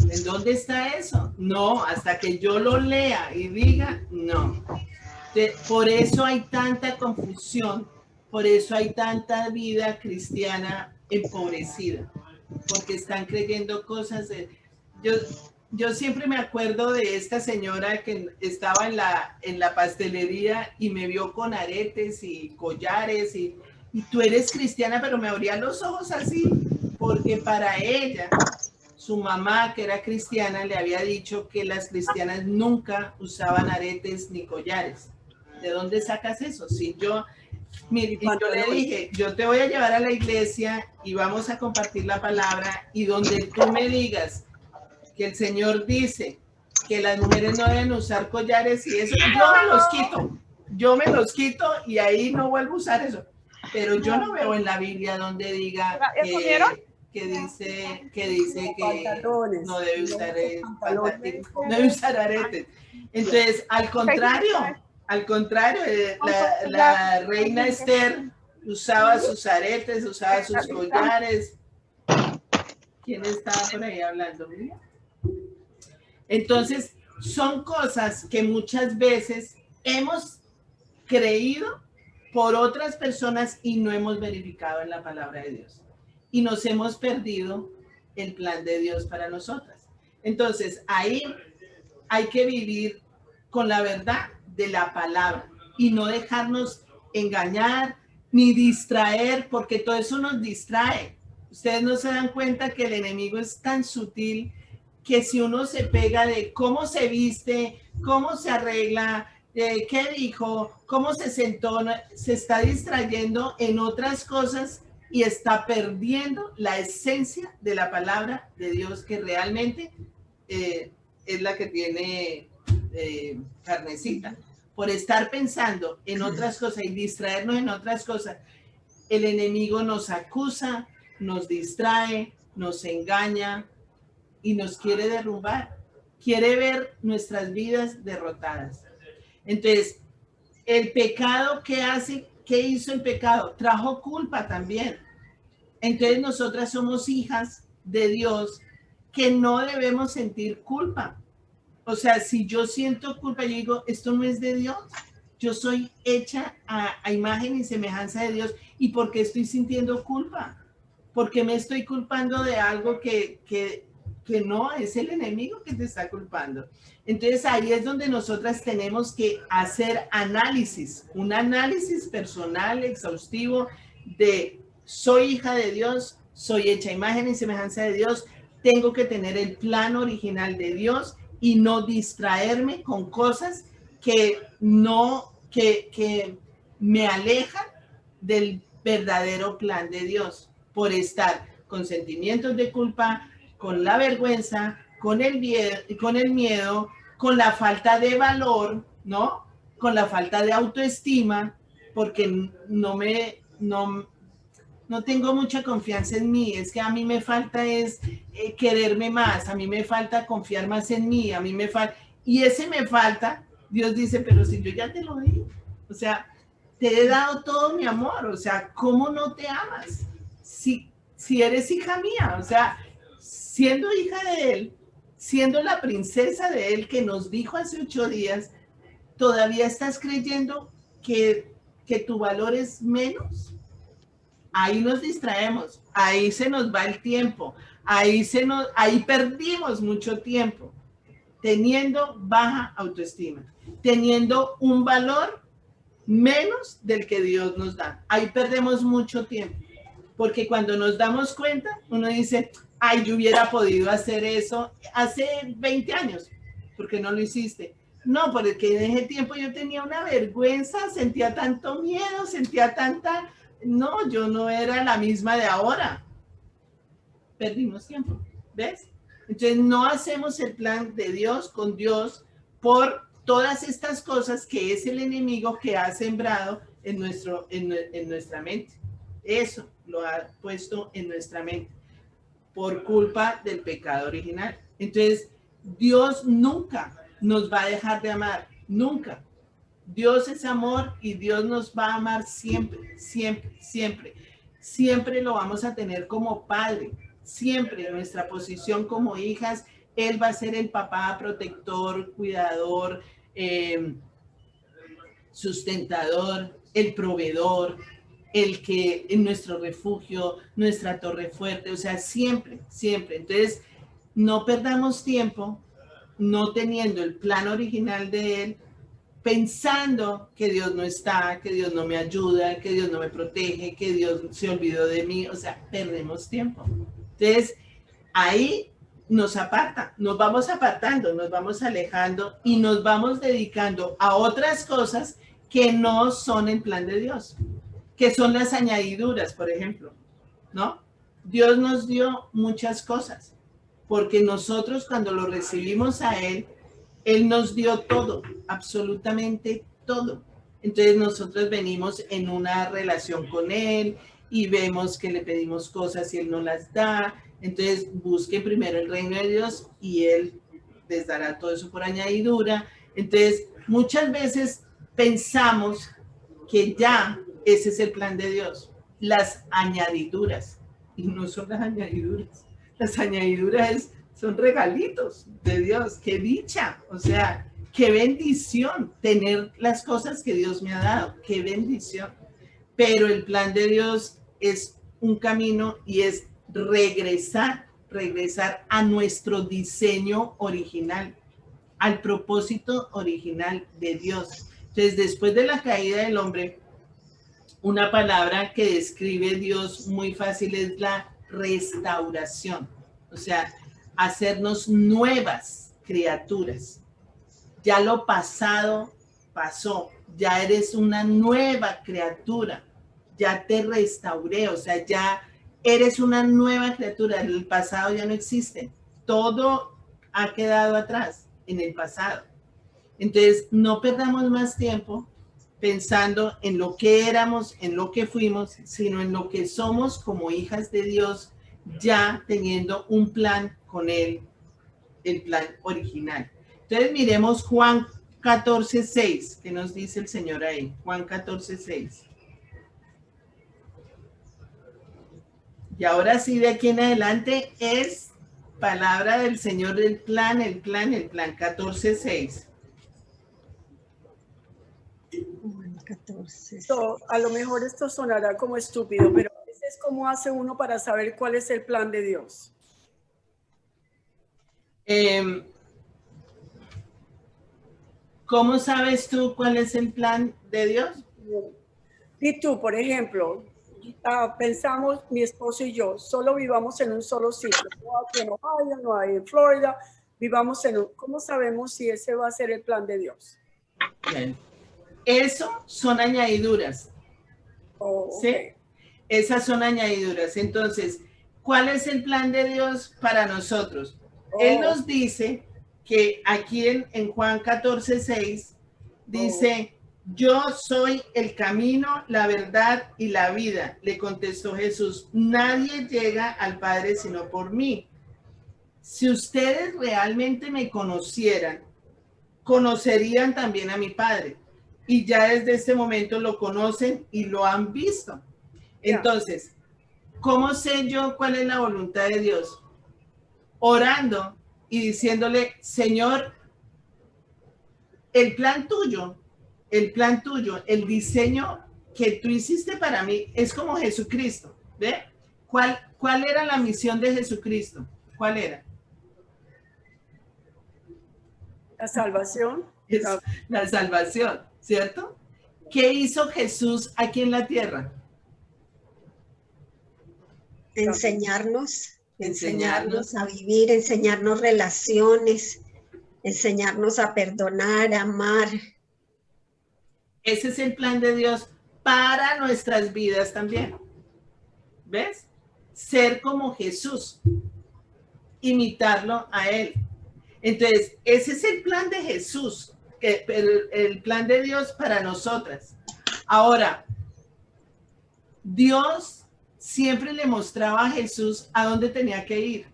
¿En dónde está eso? No, hasta que yo lo lea y diga, no. Por eso hay tanta confusión, por eso hay tanta vida cristiana empobrecida, porque están creyendo cosas. Yo siempre me acuerdo de esta señora que estaba en la pastelería y me vio con aretes y collares y tú eres cristiana, pero me abría los ojos así, porque para ella, su mamá, que era cristiana, le había dicho que las cristianas nunca usaban aretes ni collares. ¿De dónde sacas eso? Si yo le dije, yo te voy a llevar a la iglesia y vamos a compartir la palabra, y donde tú me digas que el Señor dice que las mujeres no deben usar collares y eso, yo me los quito y ahí no vuelvo a usar eso. Pero yo no veo en la Biblia donde diga que dice que no debe usar aretes. Entonces, al contrario, la reina Esther usaba sus aretes, usaba sus collares. ¿Quién estaba por ahí hablando? Entonces, son cosas que muchas veces hemos creído por otras personas y no hemos verificado en la palabra de Dios. Y nos hemos perdido el plan de Dios para nosotras. Entonces, ahí hay que vivir con la verdad de la palabra y no dejarnos engañar ni distraer, porque todo eso nos distrae. Ustedes no se dan cuenta que el enemigo es tan sutil que si uno se pega de cómo se viste, cómo se arregla, qué dijo, cómo se sentó, se está distrayendo en otras cosas y está perdiendo la esencia de la palabra de Dios, que realmente es la que tiene carnecita. Por estar pensando en otras cosas y distraernos en otras cosas, el enemigo nos acusa, nos distrae, nos engaña y nos quiere derrumbar. Quiere ver nuestras vidas derrotadas. Entonces, el pecado, ¿qué hizo el pecado? Trajo culpa también. Entonces, nosotras somos hijas de Dios que no debemos sentir culpa. O sea, si yo siento culpa, yo digo, esto no es de Dios. Yo soy hecha a imagen y semejanza de Dios. ¿Y por qué estoy sintiendo culpa? ¿Por qué me estoy culpando de algo que no es el enemigo que te está culpando? Entonces ahí es donde nosotras tenemos que hacer análisis, un análisis personal, exhaustivo de soy hija de Dios, soy hecha a imagen y semejanza de Dios, tengo que tener el plan original de Dios y no distraerme con cosas que me alejan del verdadero plan de Dios por estar con sentimientos de culpa, con la vergüenza, con el miedo, con la falta de valor, ¿no? Con la falta de autoestima, porque no tengo mucha confianza en mí. Es que a mí me falta quererme más, a mí me falta confiar más en mí, a mí me falta, y ese me falta, Dios dice, pero si yo ya te lo di, o sea, te he dado todo mi amor, o sea, ¿cómo no te amas? Si eres hija mía, o sea, siendo hija de Él, siendo la princesa de Él que nos dijo hace 8 días, ¿todavía estás creyendo que tu valor es menos? Ahí nos distraemos, ahí se nos va el tiempo, ahí perdimos mucho tiempo, teniendo baja autoestima, teniendo un valor menos del que Dios nos da. Ahí perdemos mucho tiempo, porque cuando nos damos cuenta, uno dice, ay, yo hubiera podido hacer eso hace 20 años, ¿por qué no lo hiciste? No, porque en ese tiempo yo tenía una vergüenza, sentía tanto miedo, sentía tanta... No, yo no era la misma de ahora. Perdimos tiempo, ¿ves? Entonces no hacemos el plan de Dios con Dios por todas estas cosas que es el enemigo que ha sembrado en nuestra mente. Eso lo ha puesto en nuestra mente por culpa del pecado original. Entonces, Dios nunca nos va a dejar de amar, nunca. Dios es amor y Dios nos va a amar siempre, siempre, siempre. Siempre lo vamos a tener como padre, siempre en nuestra posición como hijas. Él va a ser el papá protector, cuidador, sustentador, el proveedor, el que en nuestro refugio, nuestra torre fuerte, o sea, siempre, siempre. Entonces, no perdamos tiempo no teniendo el plan original de Él, pensando que Dios no está, que Dios no me ayuda, que Dios no me protege, que Dios se olvidó de mí, o sea, perdemos tiempo. Entonces, ahí nos aparta, nos vamos apartando, nos vamos alejando y nos vamos dedicando a otras cosas que no son el plan de Dios, que son las añadiduras, por ejemplo, ¿no? Dios nos dio muchas cosas, porque nosotros cuando lo recibimos a Él, Él nos dio todo, absolutamente todo. Entonces nosotros venimos en una relación con Él y vemos que le pedimos cosas y Él no las da. Entonces busquen primero el reino de Dios y Él les dará todo eso por añadidura. Entonces muchas veces pensamos que ya ese es el plan de Dios, las añadiduras. Y no son las añadiduras. Las añadiduras son regalitos de Dios. ¡Qué dicha! O sea, qué bendición tener las cosas que Dios me ha dado. ¡Qué bendición! Pero el plan de Dios es un camino y es regresar a nuestro diseño original, al propósito original de Dios. Entonces, después de la caída del hombre, una palabra que describe Dios muy fácil es la restauración. O sea, hacernos nuevas criaturas. Ya lo pasado pasó, ya eres una nueva criatura, ya te restauré, o sea, ya eres una nueva criatura, el pasado ya no existe, todo ha quedado atrás en el pasado. Entonces, no perdamos más tiempo pensando en lo que éramos, en lo que fuimos, sino en lo que somos como hijas de Dios, ya teniendo un plan con Él, el plan original. Entonces miremos Juan 14:6, que nos dice el Señor ahí. Juan 14:6. Y ahora sí, de aquí en adelante es palabra del Señor del plan, el plan, 14:6. 14. A lo mejor esto sonará como estúpido, pero a veces ¿cómo hace uno para saber cuál es el plan de Dios? ¿Cómo sabes tú cuál es el plan de Dios? Y tú, por ejemplo, pensamos, mi esposo y yo, solo vivamos en un solo sitio, no aquí en Ohio, no hay en Florida, vivamos en un, ¿cómo sabemos si ese va a ser el plan de Dios? Bien. Eso son añadiduras. Oh, ¿Sí? okay. Esas son añadiduras. Entonces, ¿cuál es el plan de Dios para nosotros? Él nos dice que aquí en Juan 14:6 dice, yo soy el camino, la verdad y la vida. Le contestó Jesús, nadie llega al Padre sino por mí. Si ustedes realmente me conocieran, conocerían también a mi Padre. Y ya desde este momento lo conocen y lo han visto. Entonces, ¿cómo sé yo cuál es la voluntad de Dios? Orando y diciéndole, Señor, el plan tuyo, el diseño que tú hiciste para mí es como Jesucristo. ¿Ve? ¿Cuál era la misión de Jesucristo? ¿Cuál era? La salvación. Es la salvación, ¿cierto? ¿Qué hizo Jesús aquí en la tierra? Enseñarnos a vivir, enseñarnos relaciones, enseñarnos a perdonar, a amar. Ese es el plan de Dios para nuestras vidas también. ¿Ves? Ser como Jesús, imitarlo a Él. Entonces, ese es el plan de Jesús, el plan de Dios para nosotras. Ahora, Dios siempre le mostraba a Jesús a dónde tenía que ir.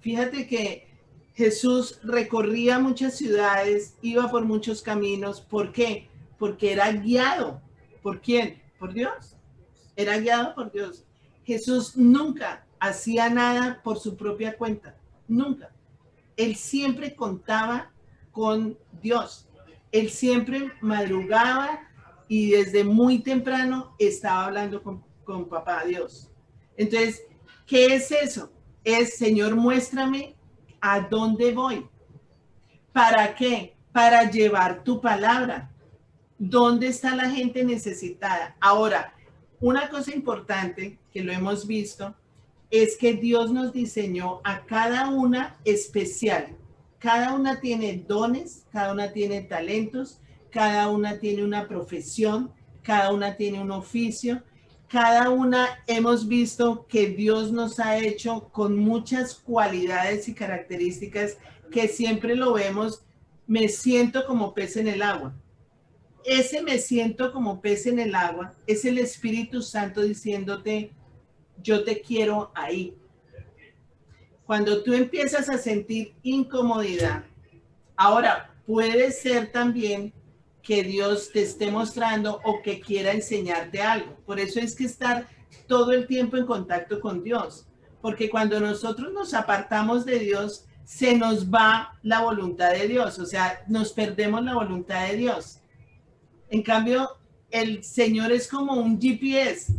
Fíjate que Jesús recorría muchas ciudades, iba por muchos caminos. ¿Por qué? Porque era guiado. ¿Por quién? ¿Por Dios? Era guiado por Dios. Jesús nunca hacía nada por su propia cuenta. Nunca. Él siempre contaba con Dios. Él siempre madrugaba y desde muy temprano estaba hablando con papá Dios. Entonces, ¿qué es eso? Es, Señor, muéstrame a dónde voy. ¿Para qué? Para llevar tu palabra. ¿Dónde está la gente necesitada? Ahora, una cosa importante que lo hemos visto es que Dios nos diseñó a cada una especial. Cada una tiene dones, cada una tiene talentos, cada una tiene una profesión, cada una tiene un oficio. Cada una hemos visto que Dios nos ha hecho con muchas cualidades y características que siempre lo vemos, me siento como pez en el agua. Ese me siento como pez en el agua es el Espíritu Santo diciéndote, yo te quiero ahí. Cuando tú empiezas a sentir incomodidad, ahora puede ser también que Dios te esté mostrando o que quiera enseñarte algo. Por eso es que estar todo el tiempo en contacto con Dios, porque cuando nosotros nos apartamos de Dios, se nos va la voluntad de Dios, o sea, nos perdemos la voluntad de Dios. En cambio, el Señor es como un GPS.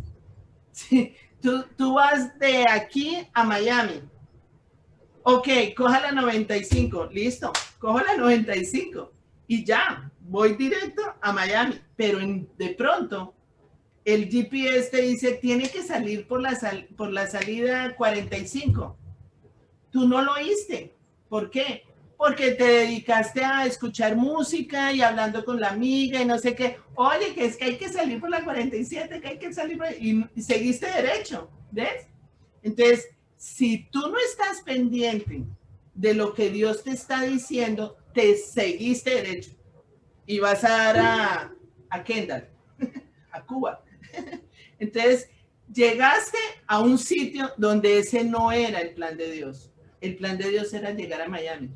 Sí, tú vas de aquí a Miami. Ok, coja la 95, listo, cojo la 95 y ya, voy directo a Miami. Pero de pronto, el GPS te dice, tiene que salir por la salida 45. Tú no lo oíste. ¿Por qué? Porque te dedicaste a escuchar música y hablando con la amiga y no sé qué. Oye, que es que hay que salir por la 47, que hay que salir y seguiste derecho, ¿ves? Entonces, si tú no estás pendiente de lo que Dios te está diciendo, te seguiste derecho y vas a dar a Kendall, a Cuba. Entonces, llegaste a un sitio donde ese no era el plan de Dios. El plan de Dios era llegar a Miami.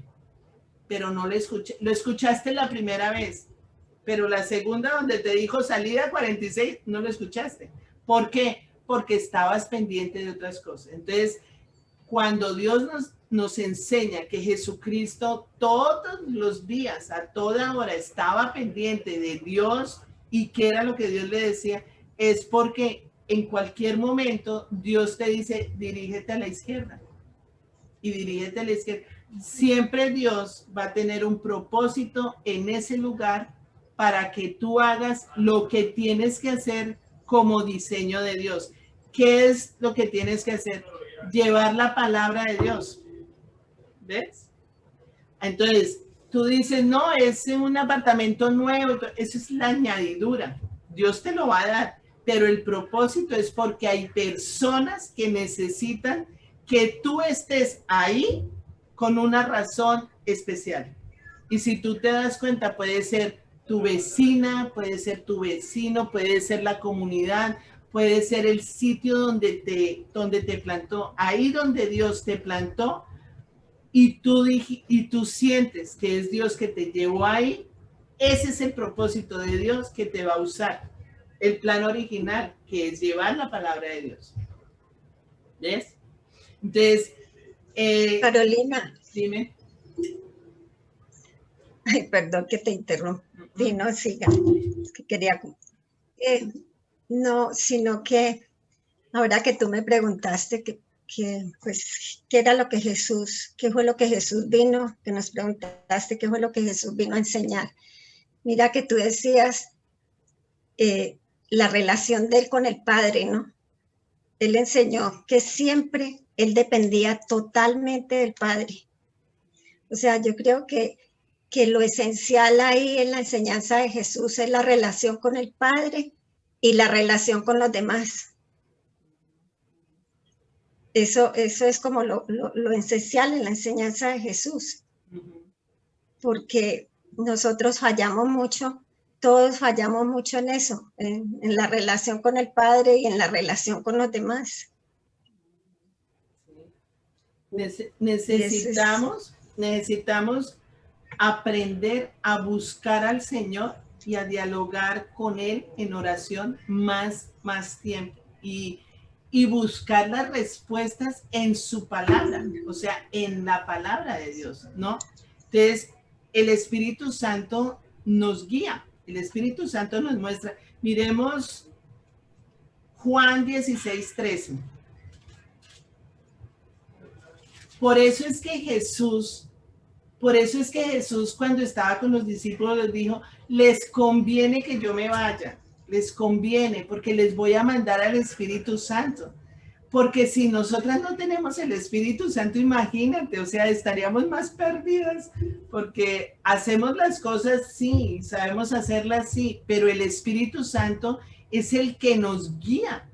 Pero no lo escuchaste la primera vez, pero la segunda donde te dijo salida 46, no lo escuchaste. ¿Por qué? Porque estabas pendiente de otras cosas. Entonces, cuando Dios nos enseña que Jesucristo todos los días, a toda hora, estaba pendiente de Dios y qué era lo que Dios le decía, es porque en cualquier momento Dios te dice, dirígete a la izquierda. Y dirígete a la izquierda. Siempre Dios va a tener un propósito en ese lugar para que tú hagas lo que tienes que hacer como diseño de Dios. ¿Qué es lo que tienes que hacer? Llevar la palabra de Dios. ¿Ves? Entonces, tú dices, no, es un apartamento nuevo, eso es la añadidura. Dios te lo va a dar, pero el propósito es porque hay personas que necesitan que tú estés ahí con una razón especial. Y si tú te das cuenta, puede ser tu vecina, puede ser tu vecino, puede ser la comunidad, puede ser el sitio donde te plantó, ahí donde Dios te plantó, y tú sientes que es Dios que te llevó ahí. Ese es el propósito de Dios que te va a usar. El plan original, que es llevar la palabra de Dios. ¿Ves? Entonces, Carolina. Dime. Ay, perdón que te interrumpí, no siga. Es que quería... no, sino que ahora que tú me preguntaste pues, ¿qué era lo que Jesús, qué fue lo que Jesús vino? Que nos preguntaste qué fue lo que Jesús vino a enseñar. Mira que tú decías la relación de él con el Padre, ¿no? Él enseñó que siempre él dependía totalmente del Padre. O sea, yo creo que lo esencial ahí en la enseñanza de Jesús es la relación con el Padre y la relación con los demás. Eso es como lo esencial en la enseñanza de Jesús. Porque nosotros fallamos mucho, todos fallamos mucho en eso, en la relación con el Padre y en la relación con los demás. Necesitamos aprender a buscar al Señor y a dialogar con Él en oración más tiempo y buscar las respuestas en su palabra, o sea, en la palabra de Dios, ¿no? Entonces, el Espíritu Santo nos guía, el Espíritu Santo nos muestra. Miremos Juan 16:13. Por eso es que Jesús cuando estaba con los discípulos les dijo, les conviene que yo me vaya, les conviene porque les voy a mandar al Espíritu Santo. Porque si nosotras no tenemos el Espíritu Santo, imagínate, o sea, estaríamos más perdidas porque hacemos las cosas, sí, sabemos hacerlas, sí, pero el Espíritu Santo es el que nos guía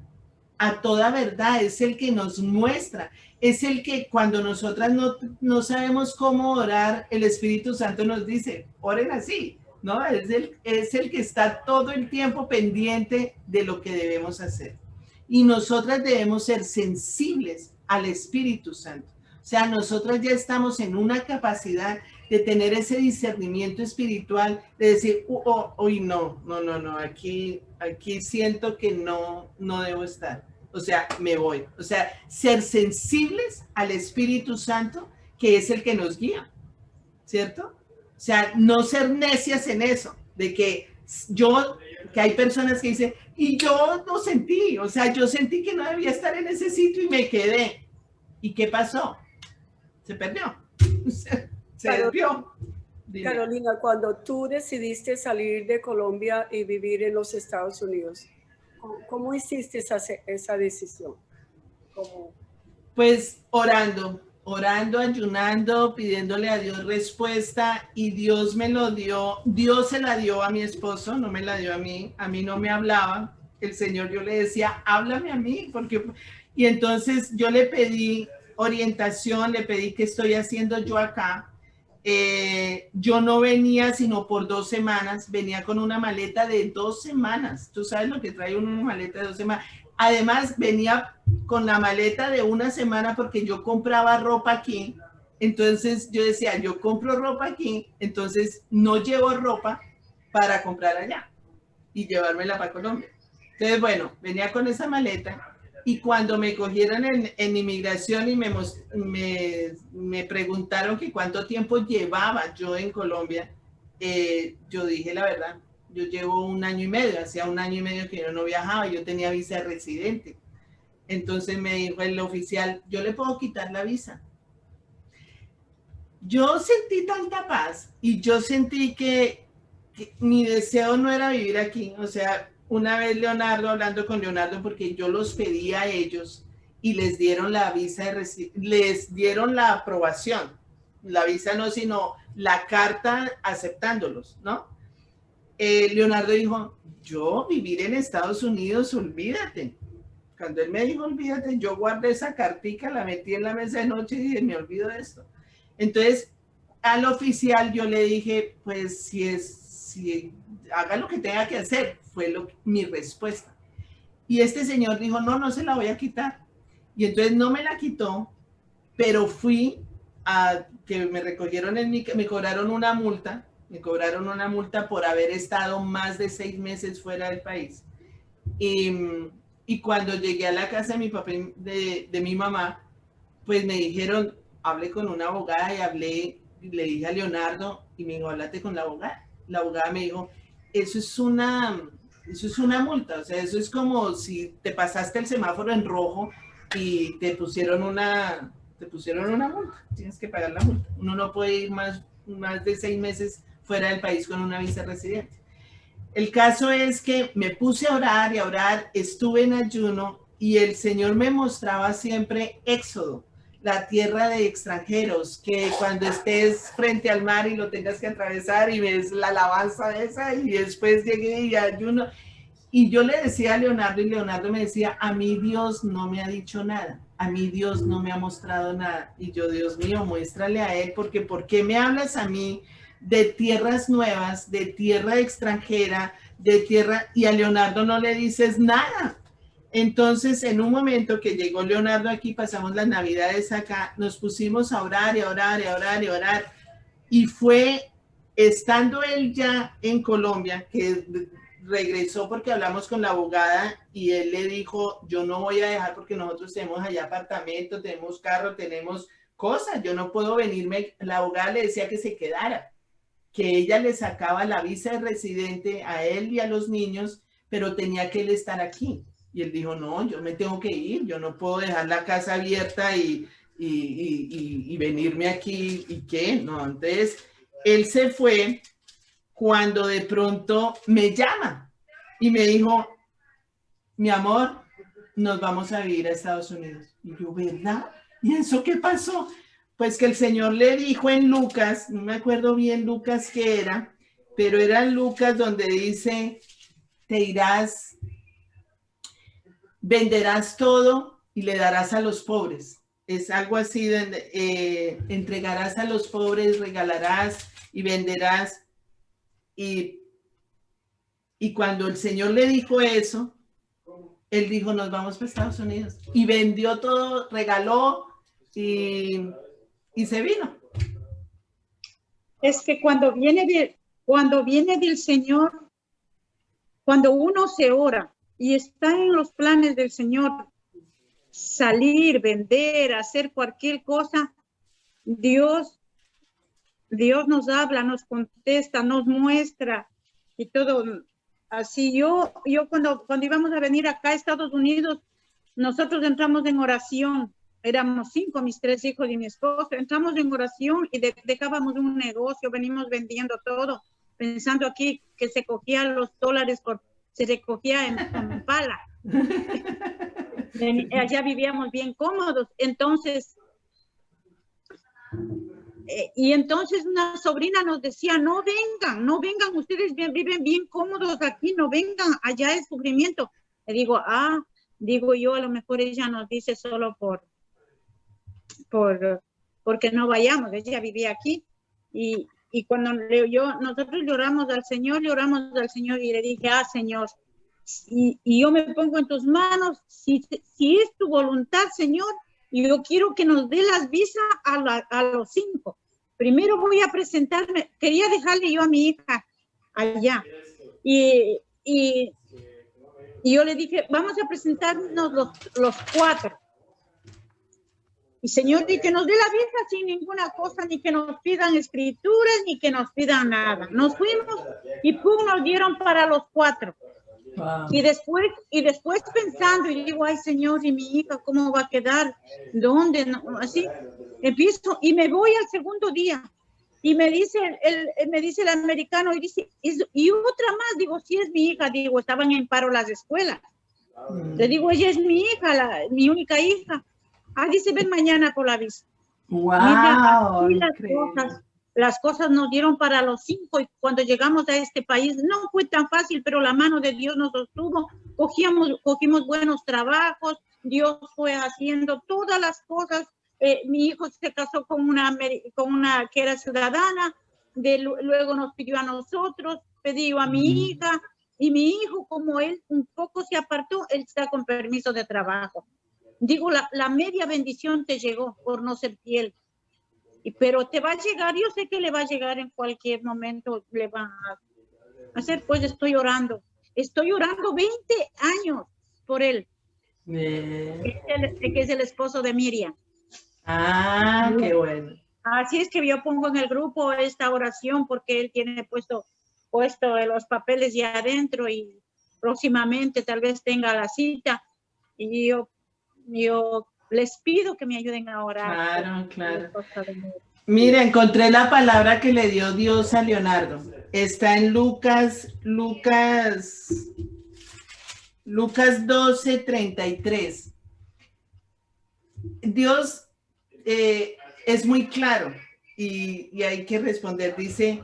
a toda verdad, es el que nos muestra. Es el que cuando nosotras no sabemos cómo orar, el Espíritu Santo nos dice, oren así, ¿no? Es el que está todo el tiempo pendiente de lo que debemos hacer. Y nosotras debemos ser sensibles al Espíritu Santo. O sea, nosotras ya estamos en una capacidad de tener ese discernimiento espiritual, de decir, no, aquí siento que no debo estar. O sea, me voy. O sea, ser sensibles al Espíritu Santo, que es el que nos guía, ¿cierto? O sea, no ser necias en eso, de que hay personas que dicen, y yo no sentí, o sea, yo sentí que no debía estar en ese sitio y me quedé. ¿Y qué pasó? Se perdió. Se desvió. Carolina, cuando tú decidiste salir de Colombia y vivir en los Estados Unidos, ¿cómo hiciste esa decisión? ¿Cómo? Pues orando, ayunando, pidiéndole a Dios respuesta, y Dios me lo dio. Dios se la dio a mi esposo, no me la dio a mí no me hablaba. El Señor, yo le decía, háblame a mí, y entonces yo le pedí orientación, le pedí qué estoy haciendo yo acá. Yo no venía sino por 2 semanas, venía con una maleta de 2 semanas. Tú sabes lo que trae una maleta de 2 semanas. Además, venía con la maleta de 1 semana porque yo compraba ropa aquí. Entonces yo decía, yo compro ropa aquí, entonces no llevo ropa para comprar allá y llevármela para Colombia. Entonces, bueno, venía con esa maleta. Y cuando me cogieron en inmigración y me preguntaron que cuánto tiempo llevaba yo en Colombia, yo dije la verdad, yo llevo 1 año y medio, hacía 1 año y medio que yo no viajaba, yo tenía visa de residente. Entonces me dijo el oficial, yo le puedo quitar la visa. Yo sentí tanta paz y yo sentí que mi deseo no era vivir aquí, o sea, una vez Leonardo, hablando con Leonardo, porque yo los pedí a ellos y les dieron la visa, les dieron la aprobación. La visa no, sino la carta aceptándolos, ¿no? Leonardo dijo, yo vivir en Estados Unidos, olvídate. Cuando él me dijo, olvídate, yo guardé esa cartica, la metí en la mesa de noche y dije, me olvido de esto. Entonces, al oficial yo le dije, pues si haga lo que tenga que hacer, fue mi respuesta. Y este señor dijo, no se la voy a quitar. Y entonces no me la quitó, pero fui a que me recogieron me cobraron una multa. Me cobraron una multa por haber estado más de 6 meses fuera del país. Y cuando llegué a la casa de mi papá, de mi mamá, pues me dijeron, hablé con una abogada y le dije a Leonardo, y me dijo, háblate con la abogada. La abogada me dijo, eso es una multa, o sea, eso es como si te pasaste el semáforo en rojo y te pusieron una multa, tienes que pagar la multa. Uno no puede ir más de 6 meses fuera del país con una visa residente. El caso es que me puse a orar y a orar, estuve en ayuno y el Señor me mostraba siempre Éxodo, la tierra de extranjeros, que cuando estés frente al mar y lo tengas que atravesar y ves la alabanza esa, y después llegué y ayuno. Y yo le decía a Leonardo y Leonardo me decía, a mí Dios no me ha dicho nada, a mí Dios no me ha mostrado nada. Y yo, Dios mío, muéstrale a él, porque ¿por qué me hablas a mí de tierras nuevas, de tierra extranjera, de tierra, y a Leonardo no le dices nada? Entonces, en un momento que llegó Leonardo aquí, pasamos las Navidades acá, nos pusimos a orar y a orar y a orar y a orar, y fue estando él ya en Colombia, que regresó porque hablamos con la abogada y él le dijo, yo no voy a dejar porque nosotros tenemos allá apartamento, tenemos carro, tenemos cosas, yo no puedo venirme. La abogada le decía que se quedara, que ella le sacaba la visa de residente a él y a los niños, pero tenía que él estar aquí. Y él dijo, no, yo me tengo que ir, yo no puedo dejar la casa abierta y venirme aquí, ¿y qué? No, entonces él se fue cuando de pronto me llama y me dijo, mi amor, nos vamos a vivir a Estados Unidos. Y yo, ¿verdad? ¿Y eso qué pasó? Pues que el Señor le dijo en Lucas, no me acuerdo bien Lucas qué era, pero era en Lucas donde dice, te irás, venderás todo y le darás a los pobres. Es algo así, entregarás a los pobres, regalarás y venderás. Y cuando el Señor le dijo eso, él dijo, nos vamos para Estados Unidos. Y vendió todo, regaló y se vino. Es que cuando viene del Señor, cuando uno se ora y está en los planes del Señor, salir, vender, hacer cualquier cosa, Dios nos habla, nos contesta, nos muestra y todo. Así yo cuando íbamos a venir acá a Estados Unidos, nosotros entramos en oración. Éramos 5, mis 3 hijos y mi esposo. Entramos en oración y dejábamos un negocio, venimos vendiendo todo, pensando aquí que se cogían los dólares, se recogía en pala. Allá vivíamos bien cómodos. Entonces, y entonces una sobrina nos decía, no vengan, ustedes viven bien cómodos aquí, no vengan, allá es sufrimiento. Le digo, digo yo, a lo mejor ella nos dice solo porque no vayamos, ella vivía aquí. Y cuando nosotros lloramos al Señor y le dije, Señor, y yo me pongo en tus manos, si es tu voluntad, Señor, y yo quiero que nos dé las visas a los 5. Primero voy a presentarme, quería dejarle yo a mi hija allá. Y yo le dije, vamos a presentarnos los 4. Y Señor, y que nos dé la visa sin ninguna cosa, ni que nos pidan escrituras, ni que nos pidan nada. Nos fuimos y pum, nos dieron para los 4. Wow. Y después pensando, y digo, ay Señor, y mi hija, ¿cómo va a quedar? ¿Dónde? No, así empiezo y me voy al segundo día. Y me dice el americano, y dice, y otra más, digo, sí es mi hija, digo, estaban en paro las escuelas. Le digo, ella es mi hija, mi única hija. Ah, dice, ven mañana por la visa. Wow, Mira, las cosas nos dieron para los 5 y cuando llegamos a este país no fue tan fácil, pero la mano de Dios nos sostuvo. Cogimos buenos trabajos, Dios fue haciendo todas las cosas. Mi hijo se casó con una que era ciudadana, luego nos pidió a nosotros, pidió a mi hija, y mi hijo, como él un poco se apartó, él está con permiso de trabajo. Digo, la media bendición te llegó por no ser fiel. Pero te va a llegar, yo sé que le va a llegar en cualquier momento, le va a hacer, pues estoy orando 20 años por él, que es el esposo de Miriam. Ah, qué bueno. Así es que yo pongo en el grupo esta oración porque él tiene puesto los papeles ya adentro y próximamente tal vez tenga la cita y yo les pido que me ayuden a orar. Claro. Mira, encontré la palabra que le dio Dios a Leonardo. Está en Lucas 12:33. Dios es muy claro y hay que responder. Dice,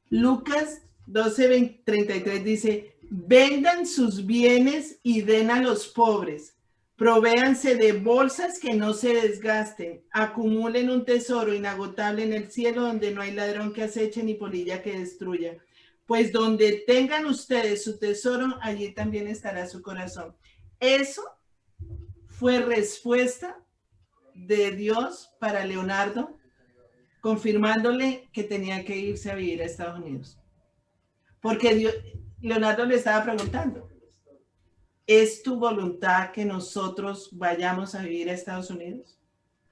Lucas 12:33 dice, vendan sus bienes y den a los pobres. Provéanse de bolsas que no se desgasten. Acumulen un tesoro inagotable en el cielo donde no hay ladrón que aceche ni polilla que destruya. Pues donde tengan ustedes su tesoro, allí también estará su corazón. Eso fue respuesta de Dios para Leonardo, confirmándole que tenía que irse a vivir a Estados Unidos. Porque Leonardo le estaba preguntando, ¿es tu voluntad que nosotros vayamos a vivir a Estados Unidos?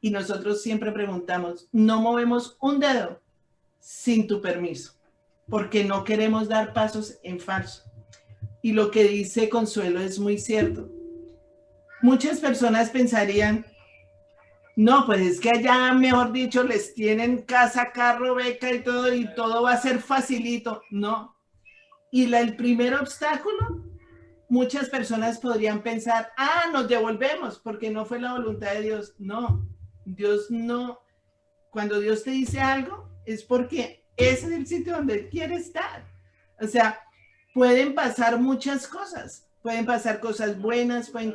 Y nosotros siempre preguntamos, no movemos un dedo sin tu permiso, porque no queremos dar pasos en falso. Y lo que dice Consuelo es muy cierto. Muchas personas pensarían, no, pues es que allá, mejor dicho, les tienen casa, carro, beca y todo va a ser facilito. No. Y el primer obstáculo, muchas personas podrían pensar, nos devolvemos porque no fue la voluntad de Dios. No, Dios no. Cuando Dios te dice algo, es porque ese es el sitio donde Él quiere estar. O sea, pueden pasar muchas cosas. Pueden pasar cosas buenas, pueden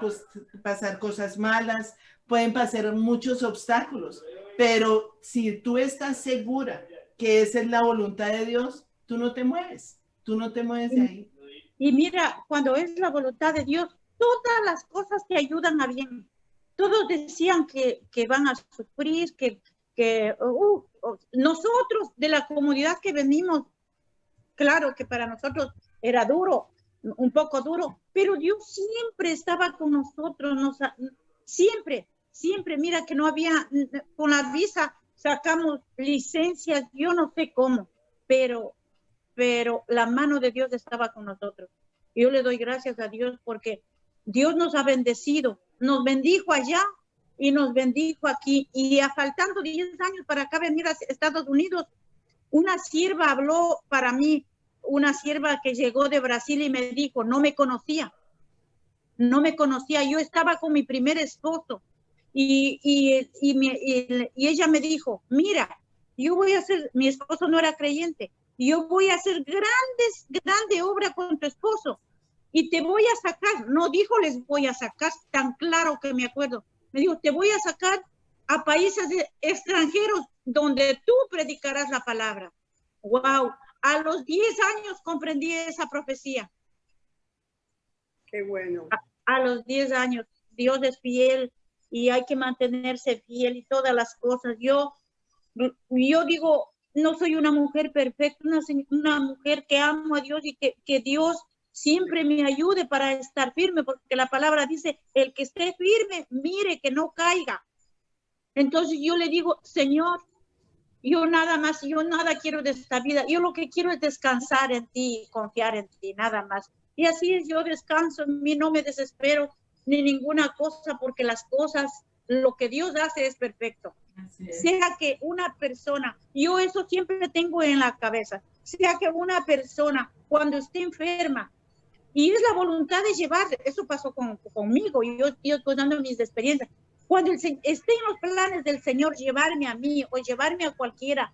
pasar cosas malas, pueden pasar muchos obstáculos. Pero si tú estás segura que esa es la voluntad de Dios, tú no te mueves. Tú no te mueves de ahí. Y mira, cuando es la voluntad de Dios, todas las cosas te ayudan a bien. Todos decían que van a sufrir, que nosotros de la comunidad que venimos, claro que para nosotros era duro, un poco duro, pero Dios siempre estaba con nosotros, siempre, mira que no había, con la visa sacamos licencias, yo no sé cómo, pero la mano de Dios estaba con nosotros. Yo le doy gracias a Dios porque Dios nos ha bendecido, nos bendijo allá y nos bendijo aquí. Y faltando 10 años para acá venir a Estados Unidos, una sierva habló para mí, una sierva que llegó de Brasil y me dijo, no me conocía, yo estaba con mi primer esposo y ella me dijo, mira, mi esposo no era creyente, yo voy a hacer grande obra con tu esposo y te voy a sacar, no dijo les voy a sacar, tan claro que me acuerdo, me dijo te voy a sacar a países extranjeros donde tú predicarás la palabra. Wow, a los 10 años comprendí esa profecía. Qué bueno. A los 10 años, Dios es fiel y hay que mantenerse fiel y todas las cosas. Yo digo, no soy una mujer perfecta, una mujer que amo a Dios y que Dios siempre me ayude para estar firme, porque la palabra dice, el que esté firme, mire que no caiga. Entonces yo le digo, Señor, yo nada quiero de esta vida, yo lo que quiero es descansar en ti, confiar en ti, nada más. Y así es, yo descanso en mí, no me desespero ni ninguna cosa, porque las cosas, lo que Dios hace es perfecto. Así es. sea que una persona, yo eso siempre tengo en la cabeza, sea que una persona cuando esté enferma, y es la voluntad de llevar, eso pasó conmigo, y yo estoy dando mis experiencias, cuando esté en los planes del Señor llevarme a mí o llevarme a cualquiera,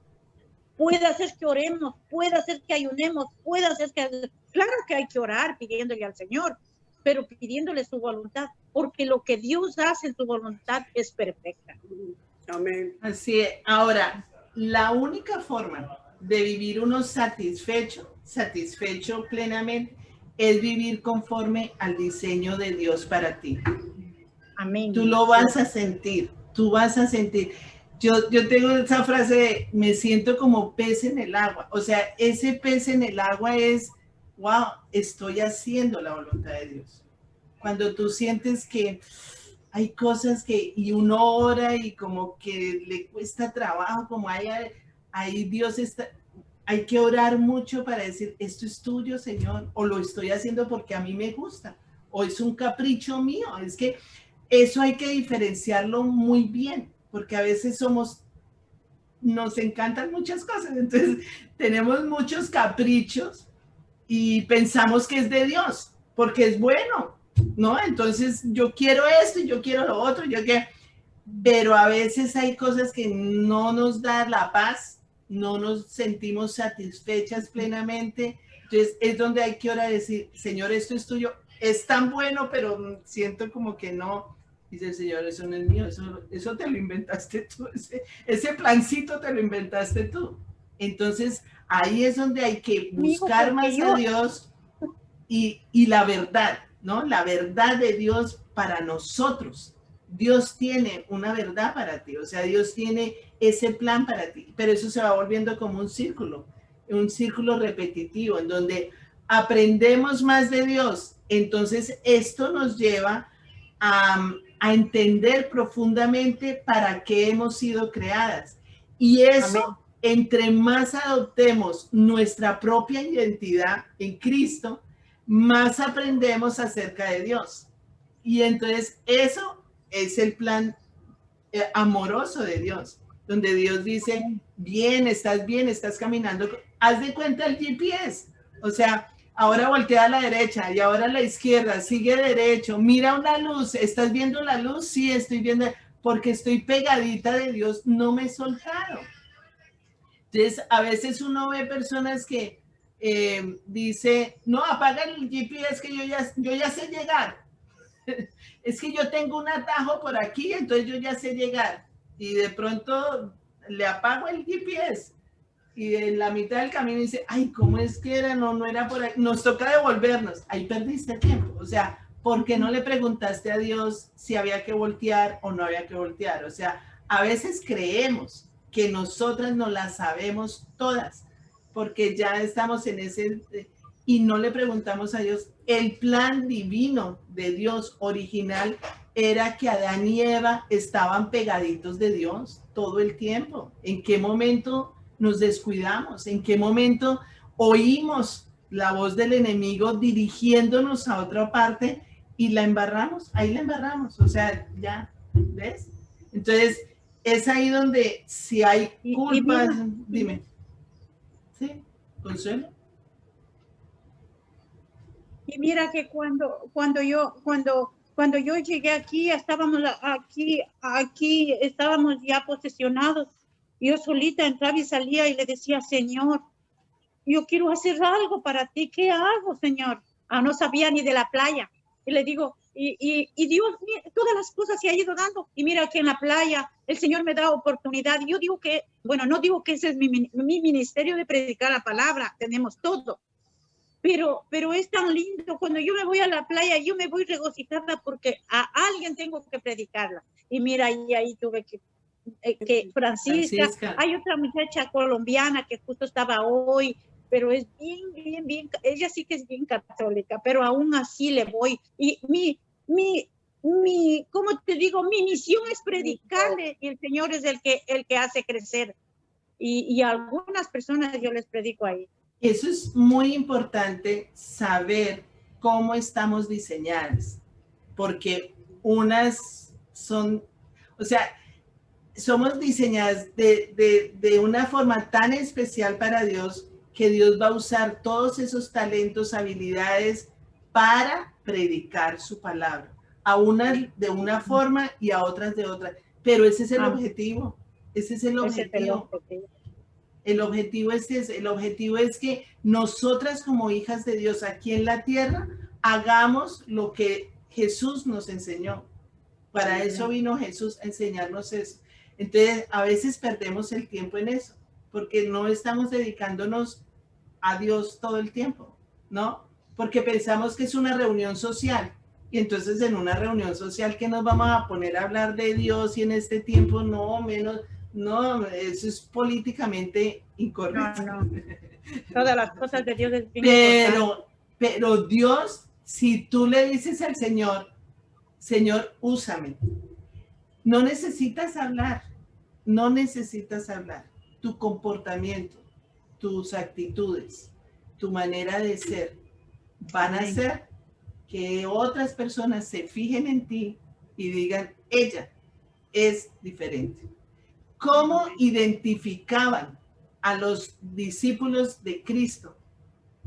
puede hacer que oremos, puede hacer que ayunemos, puede hacer que, claro que hay que orar pidiéndole al Señor, pero pidiéndole su voluntad, porque lo que Dios hace en su voluntad es perfecta. Amén. Así es. Ahora, la única forma de vivir uno satisfecho plenamente, es vivir conforme al diseño de Dios para ti. Amén. Tú lo vas a sentir, tú vas a sentir. Yo tengo esa frase de, me siento como pez en el agua. O sea, ese pez en el agua es, wow, estoy haciendo la voluntad de Dios. Cuando tú sientes que hay cosas que, y uno ora y como que le cuesta trabajo, como ahí Dios está, hay que orar mucho para decir, esto es tuyo, Señor, o lo estoy haciendo porque a mí me gusta, o es un capricho mío. Es que eso hay que diferenciarlo muy bien, porque a veces nos encantan muchas cosas, entonces tenemos muchos caprichos y pensamos que es de Dios, porque es bueno, ¿no? Entonces yo quiero esto y yo quiero lo otro, pero a veces hay cosas que no nos da la paz, no nos sentimos satisfechas plenamente, entonces es donde hay que orar y decir, Señor, esto es tuyo, es tan bueno, pero siento como que no. Dice el Señor, eso no es mío, eso te lo inventaste tú, ese plancito te lo inventaste tú. Entonces, ahí es donde hay que buscar más a Dios y la verdad, ¿no? La verdad de Dios para nosotros. Dios tiene una verdad para ti, o sea, Dios tiene ese plan para ti, pero eso se va volviendo como un círculo repetitivo, en donde aprendemos más de Dios. Entonces, esto nos lleva a entender profundamente para qué hemos sido creadas. Y eso, amén, entre más adoptemos nuestra propia identidad en Cristo, más aprendemos acerca de Dios. Y entonces eso es el plan amoroso de Dios, donde Dios dice, bien, estás caminando, haz de cuenta el GPS, o sea, ahora voltea a la derecha y ahora a la izquierda, sigue derecho, mira una luz, ¿estás viendo la luz? Sí, estoy viendo, porque estoy pegadita de Dios, no me he soltado. Entonces, a veces uno ve personas que dice, no, apaga el GPS que yo ya sé llegar. Es que yo tengo un atajo por aquí, entonces yo ya sé llegar. Y de pronto le apago el GPS y en la mitad del camino dice, ay, ¿cómo es que era? No era por ahí. Nos toca devolvernos. Ahí perdiste tiempo. O sea, ¿por qué no le preguntaste a Dios si había que voltear o no había que voltear? O sea, a veces creemos que nosotras no las sabemos todas porque ya estamos en ese... y no le preguntamos a Dios. El plan divino de Dios original era que Adán y Eva estaban pegaditos de Dios todo el tiempo. ¿En qué momento nos descuidamos? ¿En qué momento oímos la voz del enemigo dirigiéndonos a otra parte y la embarramos? Ahí la embarramos. O sea, ya, ¿ves? Entonces, es ahí donde si hay culpas, dime. ¿Sí? ¿Consuelo? Y mira que cuando yo llegué aquí, estábamos ya posesionados. Yo solita entraba y salía y le decía, Señor, yo quiero hacer algo para ti. ¿Qué hago, Señor? No sabía ni de la playa. Y le digo, y Dios, todas las cosas se ha ido dando. Y mira que en la playa el Señor me da oportunidad. Yo digo que, bueno, no digo que ese es mi ministerio de predicar la palabra. Tenemos todo. Pero es tan lindo, cuando yo me voy a la playa, yo me voy regocijada porque a alguien tengo que predicarla. Y mira, y ahí tuve que Francisca, hay otra muchacha colombiana que justo estaba hoy, pero es bien, ella sí que es bien católica, pero aún así le voy. Y ¿cómo te digo? Mi misión es predicarle y el Señor es el que hace crecer. Y a algunas personas yo les predico ahí. Eso es muy importante, saber cómo estamos diseñadas, porque unas son, o sea, somos diseñadas de una forma tan especial para Dios que Dios va a usar todos esos talentos, habilidades para predicar su palabra. A unas de una forma y a otras de otra. Pero ese es el objetivo. Ese es el objetivo. El objetivo es ese. El objetivo es que nosotras como hijas de Dios aquí en la tierra hagamos lo que Jesús nos enseñó. Para eso vino Jesús, a enseñarnos eso. Entonces, a veces perdemos el tiempo en eso, porque no estamos dedicándonos a Dios todo el tiempo, ¿no? Porque pensamos que es una reunión social. Y entonces en una reunión social, ¿qué nos vamos a poner a hablar de Dios y en este tiempo? No, menos, no, eso es políticamente incorrecto. No. Todas las cosas de Dios es bien importante. Pero Dios, si tú le dices al Señor, Señor, úsame, no necesitas hablar, no necesitas hablar. Tu comportamiento, tus actitudes, tu manera de ser, van a hacer que otras personas se fijen en ti y digan, ella es diferente. ¿Cómo identificaban a los discípulos de Cristo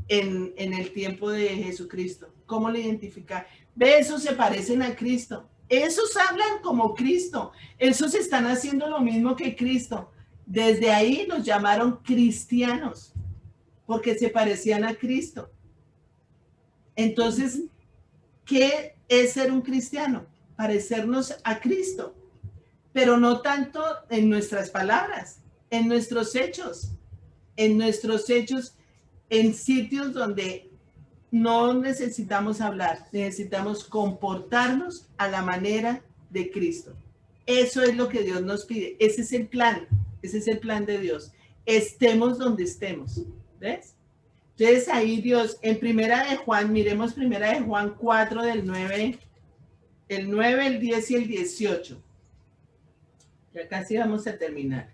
en el tiempo de Jesucristo? ¿Cómo lo identificaban? Ve, esos se parecen a Cristo. Esos hablan como Cristo. Esos están haciendo lo mismo que Cristo. Desde ahí los llamaron cristianos, porque se parecían a Cristo. Entonces, ¿qué es ser un cristiano? Parecernos a Cristo, pero no tanto en nuestras palabras, en nuestros hechos, en sitios donde no necesitamos hablar, necesitamos comportarnos a la manera de Cristo. Eso es lo que Dios nos pide. Ese es el plan de Dios. Estemos donde estemos, ¿ves? Entonces ahí Dios, en Primera de Juan, miremos Primera de Juan 4 del 9, el 9, el 10 y el 18. Ya casi vamos a terminar.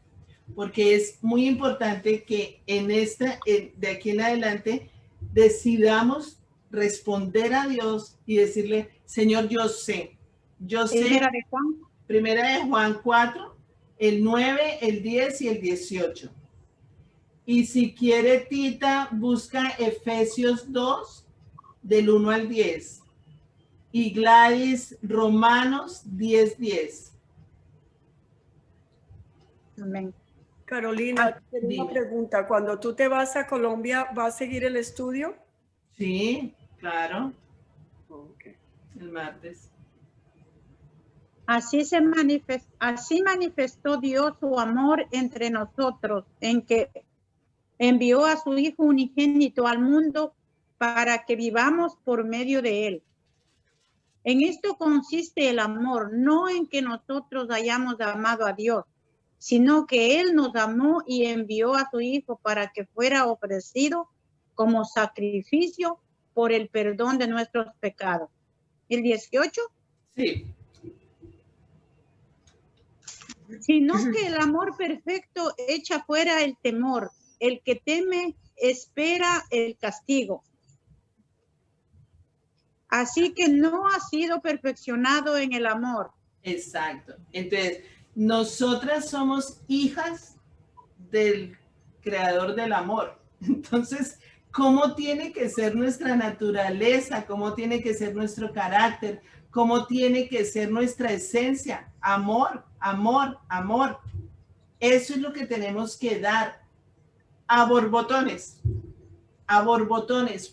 Porque es muy importante que de aquí en adelante decidamos responder a Dios y decirle, Señor, yo sé. Primera de Juan 4, el 9, el 10 y el 18. Y si quiere Tita, busca Efesios 2, del 1 al 10. Y Gladys, Romanos 10, 10. Amén. Carolina, tengo una pregunta. Cuando tú te vas a Colombia, ¿vas a seguir el estudio? Sí, claro. Okay. El martes. Así manifestó Dios su amor entre nosotros, en que envió a su Hijo unigénito al mundo para que vivamos por medio de él. En esto consiste el amor, no en que nosotros hayamos amado a Dios, sino que Él nos amó y envió a su Hijo para que fuera ofrecido como sacrificio por el perdón de nuestros pecados. ¿El 18? Sí. Sino que el amor perfecto echa fuera el temor. El que teme espera el castigo. Así que no ha sido perfeccionado en el amor. Exacto. Entonces, nosotras somos hijas del creador del amor. Entonces, ¿cómo tiene que ser nuestra naturaleza? ¿Cómo tiene que ser nuestro carácter? ¿Cómo tiene que ser nuestra esencia? Amor, amor, amor. Eso es lo que tenemos que dar a borbotones,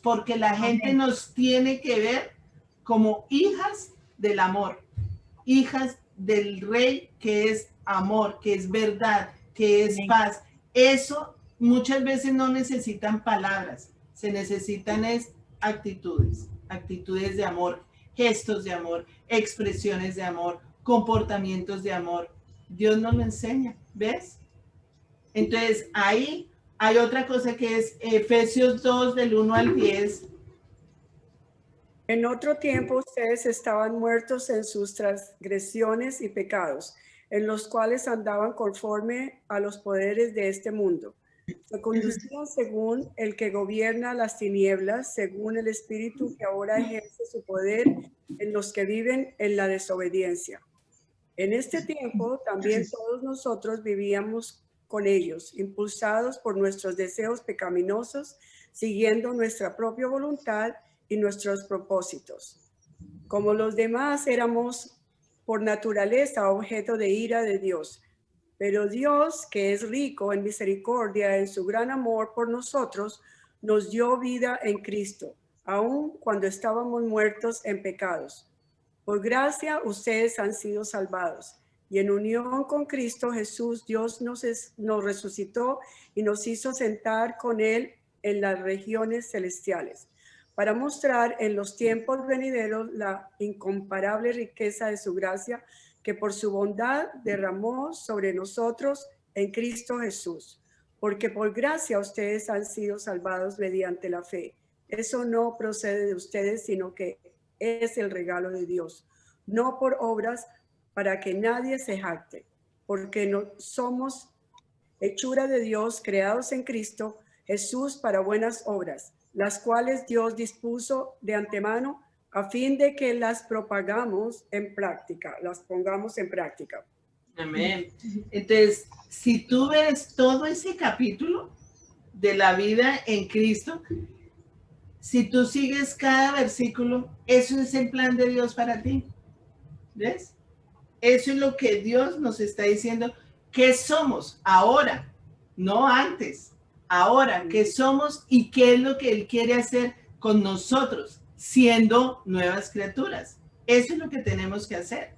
porque la gente nos tiene que ver como hijas del amor, hijas del Rey que es amor, que es verdad, que es paz. Eso muchas veces no necesitan palabras, se necesitan actitudes de amor, gestos de amor, expresiones de amor, comportamientos de amor. Dios nos lo enseña, ¿ves? Entonces ahí hay otra cosa que es Efesios 2 del 1 al 10. En otro tiempo ustedes estaban muertos en sus transgresiones y pecados, en los cuales andaban conforme a los poderes de este mundo. Se conducían según el que gobierna las tinieblas, según el espíritu que ahora ejerce su poder en los que viven en la desobediencia. En este tiempo también todos nosotros vivíamos con ellos, impulsados por nuestros deseos pecaminosos, siguiendo nuestra propia voluntad y nuestros propósitos. Como los demás éramos por naturaleza objeto de ira de Dios, pero Dios, que es rico en misericordia, en su gran amor por nosotros, nos dio vida en Cristo, aun cuando estábamos muertos en pecados. Por gracia ustedes han sido salvados, y en unión con Cristo Jesús, Dios nos resucitó y nos hizo sentar con Él en las regiones celestiales, para mostrar en los tiempos venideros la incomparable riqueza de su gracia, que por su bondad derramó sobre nosotros en Cristo Jesús. Porque por gracia ustedes han sido salvados mediante la fe. Eso no procede de ustedes, sino que es el regalo de Dios, no por obras, para que nadie se jacte, porque no somos hechura de Dios, creados en Cristo Jesús para buenas obras, las cuales Dios dispuso de antemano a fin de que las pongamos en práctica. Amén. Entonces, si tú ves todo ese capítulo de la vida en Cristo, si tú sigues cada versículo, eso es el plan de Dios para ti. ¿Ves? Eso es lo que Dios nos está diciendo. ¿Qué somos ahora? No antes. Ahora, ¿qué somos y qué es lo que Él quiere hacer con nosotros, siendo nuevas criaturas? Eso es lo que tenemos que hacer.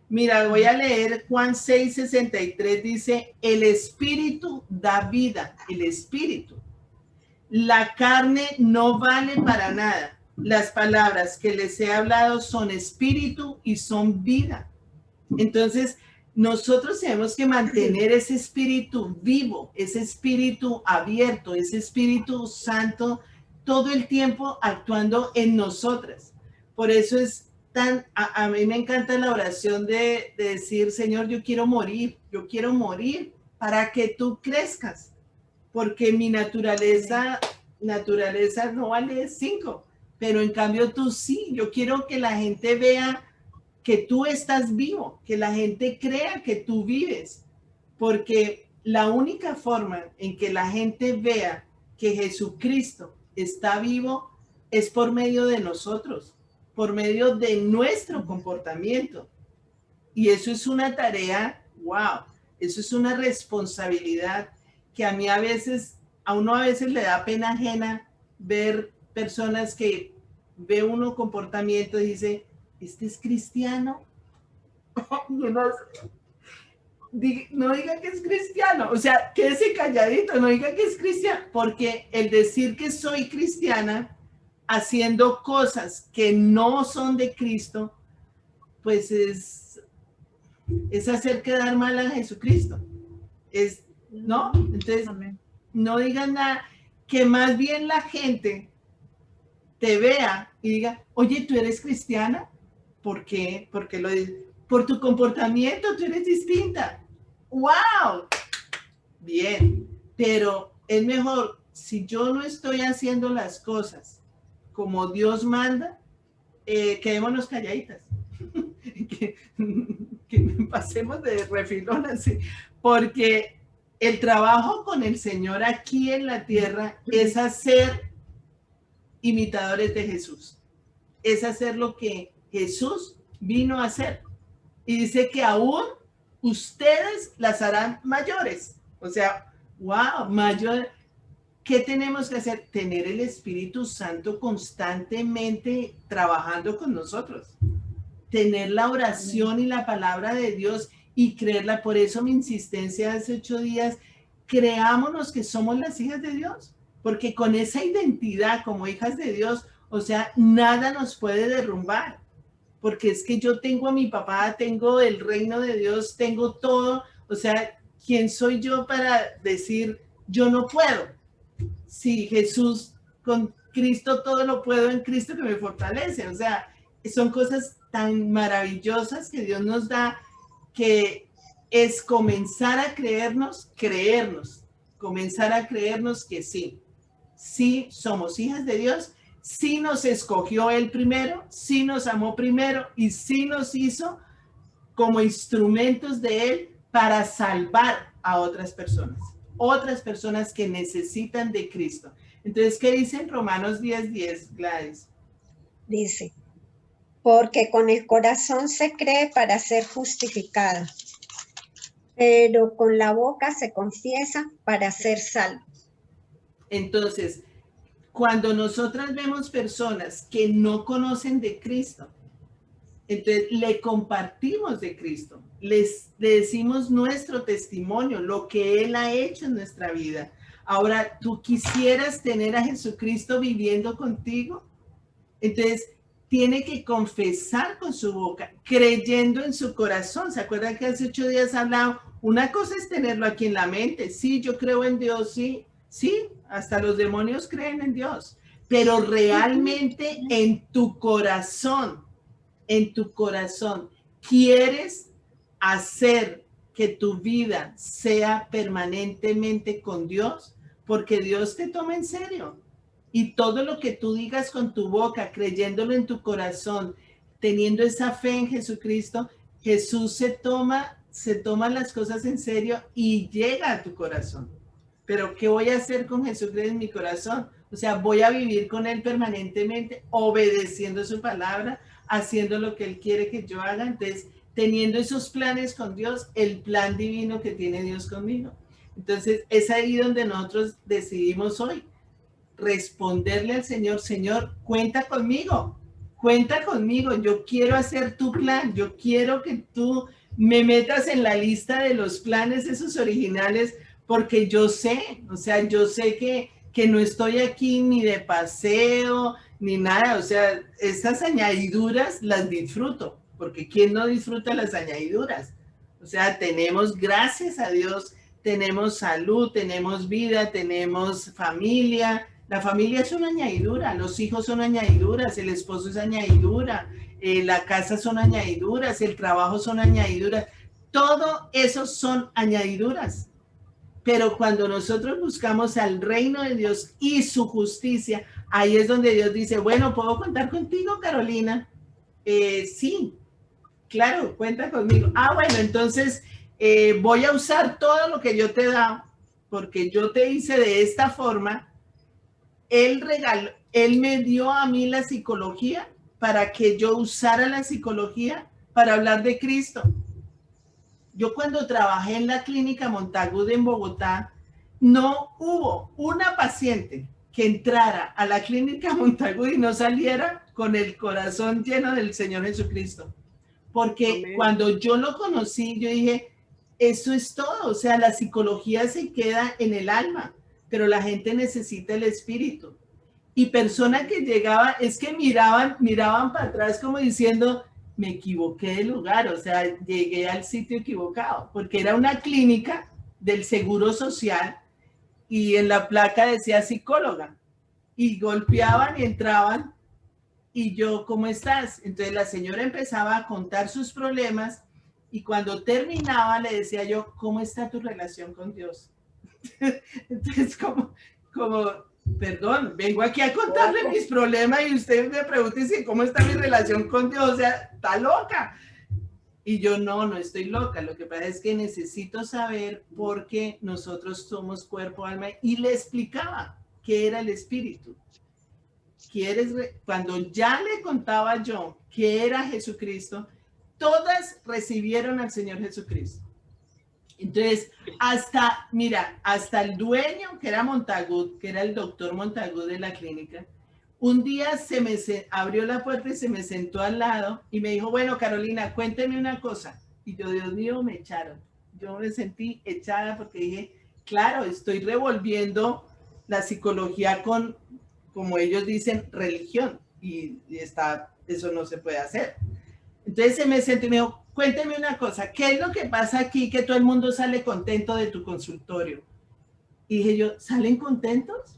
Mira, voy a leer Juan 6:63, dice, el Espíritu da vida, el Espíritu. La carne no vale para nada. Las palabras que les he hablado son espíritu y son vida. Entonces, nosotros tenemos que mantener ese espíritu vivo, ese espíritu abierto, ese Espíritu Santo todo el tiempo actuando en nosotras. Por eso es a mí me encanta la oración de decir, Señor, yo quiero morir para que tú crezcas, porque mi naturaleza no vale 5, pero en cambio tú sí. Yo quiero que la gente vea que tú estás vivo, que la gente crea que tú vives, porque la única forma en que la gente vea que Jesucristo está vivo es por medio de nosotros, por medio de nuestro comportamiento. Y eso es una tarea, wow, eso es una responsabilidad que a uno a veces le da pena ajena ver personas que ve uno comportamiento y dice, ¿este es cristiano? No diga que es cristiano, o sea, quédese calladito, no diga que es cristiano, porque el decir que soy cristiana haciendo cosas que no son de Cristo, pues es hacer quedar mal a Jesucristo. ¿No? Entonces, no digan nada, que más bien la gente te vea y diga, oye, ¿tú eres cristiana? ¿Por qué? Porque lo dices. Por tu comportamiento, tú eres distinta. ¡Wow! Bien, pero es mejor, si yo no estoy haciendo las cosas como Dios manda, quedémonos calladitas. que pasemos de refilón así, porque el trabajo con el Señor aquí en la tierra es hacer imitadores de Jesús, es hacer lo que Jesús vino a hacer, y dice que aún ustedes las harán mayores. O sea, wow, mayor. ¿Qué tenemos que hacer? Tener el Espíritu Santo constantemente trabajando con nosotros, tener la oración y la palabra de Dios y creerla. Por eso mi insistencia hace 8 días, creámonos que somos las hijas de Dios, porque con esa identidad como hijas de Dios, o sea, nada nos puede derrumbar, porque es que yo tengo a mi papá, tengo el reino de Dios, tengo todo. O sea, ¿quién soy yo para decir yo no puedo? Si Jesús, con Cristo todo lo puedo en Cristo que me fortalece. O sea, son cosas tan maravillosas que Dios nos da, que es comenzar a creernos, comenzar a creernos que sí somos hijas de Dios, sí nos escogió Él primero, sí nos amó primero y sí nos hizo como instrumentos de Él para salvar a otras personas que necesitan de Cristo. Entonces, ¿qué dice en Romanos 10:10, Gladys? Dice, porque con el corazón se cree para ser justificado, pero con la boca se confiesa para ser salvo. Entonces, cuando nosotras vemos personas que no conocen de Cristo, entonces le compartimos de Cristo, le decimos nuestro testimonio, lo que Él ha hecho en nuestra vida. Ahora, ¿tú quisieras tener a Jesucristo viviendo contigo? Entonces, tiene que confesar con su boca, creyendo en su corazón. ¿Se acuerdan que hace 8 días hablaba? Una cosa es tenerlo aquí en la mente. Sí, yo creo en Dios, sí, sí, hasta los demonios creen en Dios. Pero realmente en tu corazón, ¿quieres hacer que tu vida sea permanentemente con Dios? Porque Dios te toma en serio. Y todo lo que tú digas con tu boca, creyéndolo en tu corazón, teniendo esa fe en Jesucristo, Jesús se toma las cosas en serio y llega a tu corazón. Pero ¿qué voy a hacer con Jesucristo en mi corazón? O sea, voy a vivir con Él permanentemente, obedeciendo su palabra, haciendo lo que Él quiere que yo haga. Entonces, teniendo esos planes con Dios, el plan divino que tiene Dios conmigo. Entonces, es ahí donde nosotros decidimos hoy responderle al Señor, Señor, cuenta conmigo, yo quiero hacer tu plan, yo quiero que tú me metas en la lista de los planes esos originales, porque yo sé, o sea, yo sé que no estoy aquí ni de paseo, ni nada, o sea, estas añadiduras las disfruto, porque ¿quién no disfruta las añadiduras? O sea, tenemos, gracias a Dios, tenemos salud, tenemos vida, tenemos familia. La familia es una añadidura, los hijos son añadiduras, el esposo es añadidura, la casa son añadiduras, el trabajo son añadiduras. Todo eso son añadiduras. Pero cuando nosotros buscamos al reino de Dios y su justicia, ahí es donde Dios dice, bueno, ¿puedo contar contigo, Carolina? Sí, claro, cuenta conmigo. Ah, bueno, entonces voy a usar todo lo que yo te he dado, porque yo te hice de esta forma. Él me dio a mí la psicología para que yo usara la psicología para hablar de Cristo. Yo cuando trabajé en la clínica Montagud en Bogotá, no hubo una paciente que entrara a la clínica Montagud y no saliera con el corazón lleno del Señor Jesucristo. Porque Amén. Cuando yo lo conocí, yo dije, eso es todo. O sea, la psicología se queda en el alma, pero la gente necesita el espíritu. Y persona que llegaba, es que miraban para atrás como diciendo, me equivoqué de lugar, o sea, llegué al sitio equivocado, porque era una clínica del Seguro Social y en la placa decía psicóloga, y golpeaban y entraban, y yo, ¿cómo estás? Entonces la señora empezaba a contar sus problemas, y cuando terminaba le decía yo, ¿cómo está tu relación con Dios? Entonces, como, perdón, vengo aquí a contarle mis problemas y usted me pregunta si cómo está mi relación con Dios, o sea, está loca. Y yo no estoy loca, lo que pasa es que necesito saber por qué nosotros somos cuerpo, alma, y le explicaba qué era el espíritu. Cuando ya le contaba yo qué era Jesucristo, todas recibieron al Señor Jesucristo. Entonces, hasta el dueño, que era Montagud, que era el doctor Montagud de la clínica, un día se me abrió la puerta y se me sentó al lado y me dijo, bueno, Carolina, cuénteme una cosa. Y yo, Dios mío, me echaron. Yo me sentí echada porque dije, claro, estoy revolviendo la psicología con, como ellos dicen, religión. Y eso no se puede hacer. Entonces se me sentó y me dijo, cuénteme una cosa, ¿qué es lo que pasa aquí que todo el mundo sale contento de tu consultorio? Y dije yo, ¿salen contentos?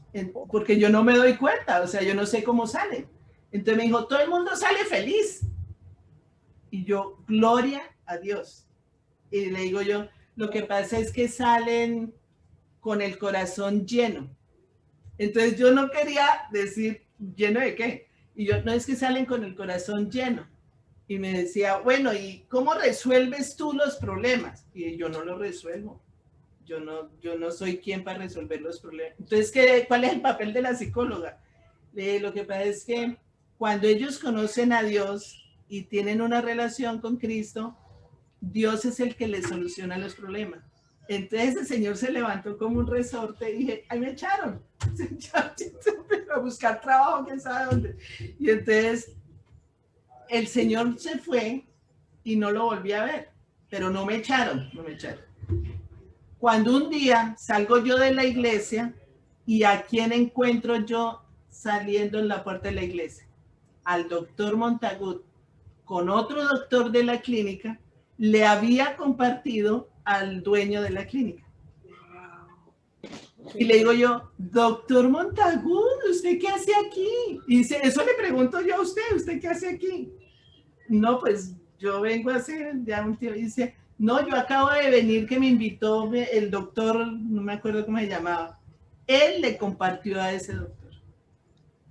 Porque yo no me doy cuenta, o sea, yo no sé cómo salen. Entonces me dijo, todo el mundo sale feliz. Y yo, gloria a Dios. Y le digo yo, lo que pasa es que salen con el corazón lleno. Entonces yo no quería decir, ¿lleno de qué? Y yo, no, es que salen con el corazón lleno. y me decía, bueno, ¿y cómo resuelves tú los problemas? Y yo no los resuelvo. Yo no soy quien para resolver los problemas. Entonces, ¿cuál es el papel de la psicóloga? Lo que pasa es que cuando ellos conocen a Dios y tienen una relación con Cristo, Dios es el que les soluciona los problemas. Entonces el Señor se levantó como un resorte y dije, ahí me echaron. A buscar trabajo, quién sabe dónde. Y entonces el Señor se fue y no lo volví a ver, pero no me echaron. Cuando un día salgo yo de la iglesia, ¿y a quién encuentro yo saliendo en la puerta de la iglesia? Al doctor Montagut, con otro doctor de la clínica, le había compartido al dueño de la clínica. Y le digo yo, doctor Montagut, ¿usted qué hace aquí? Y dice, eso le pregunto yo a ¿usted qué hace aquí? No, pues yo vengo a hacer ya un tiempo. Y dice, no, yo acabo de venir que me invitó el doctor, no me acuerdo cómo se llamaba. Él le compartió a ese doctor.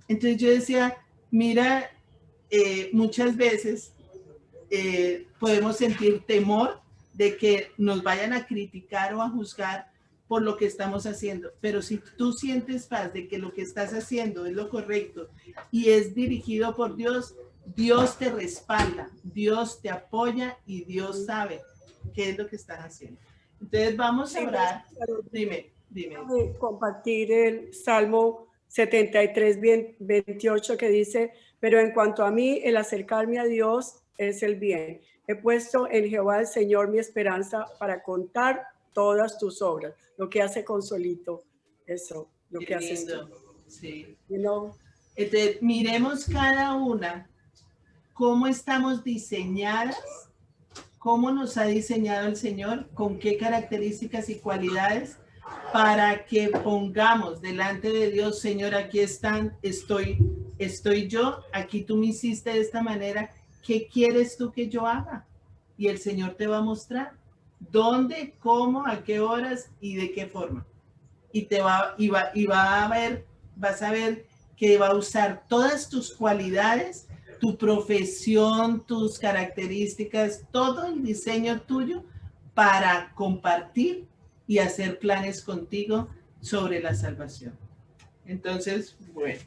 Entonces yo decía, mira, muchas veces podemos sentir temor de que nos vayan a criticar o a juzgar por lo que estamos haciendo, pero si tú sientes paz de que lo que estás haciendo es lo correcto y es dirigido por Dios, Dios te respalda, Dios te apoya y Dios sabe qué es lo que estás haciendo. Entonces vamos a orar. Dime. Compartir el Salmo 73, 28 que dice, pero en cuanto a mí, el acercarme a Dios es el bien. He puesto en Jehová el Señor mi esperanza para contar todas tus obras. Lo que hace Consolito, eso, lo que haces tú. Sí. You know? Entonces, miremos cada una cómo estamos diseñadas, cómo nos ha diseñado el Señor, con qué características y cualidades, para que pongamos delante de Dios, Señor, aquí estoy yo, aquí tú me hiciste de esta manera, ¿qué quieres tú que yo haga? Y el Señor te va a mostrar dónde, cómo, a qué horas y de qué forma. Y vas a ver que va a usar todas tus cualidades, tu profesión, tus características, todo el diseño tuyo para compartir y hacer planes contigo sobre la salvación. Entonces, bueno.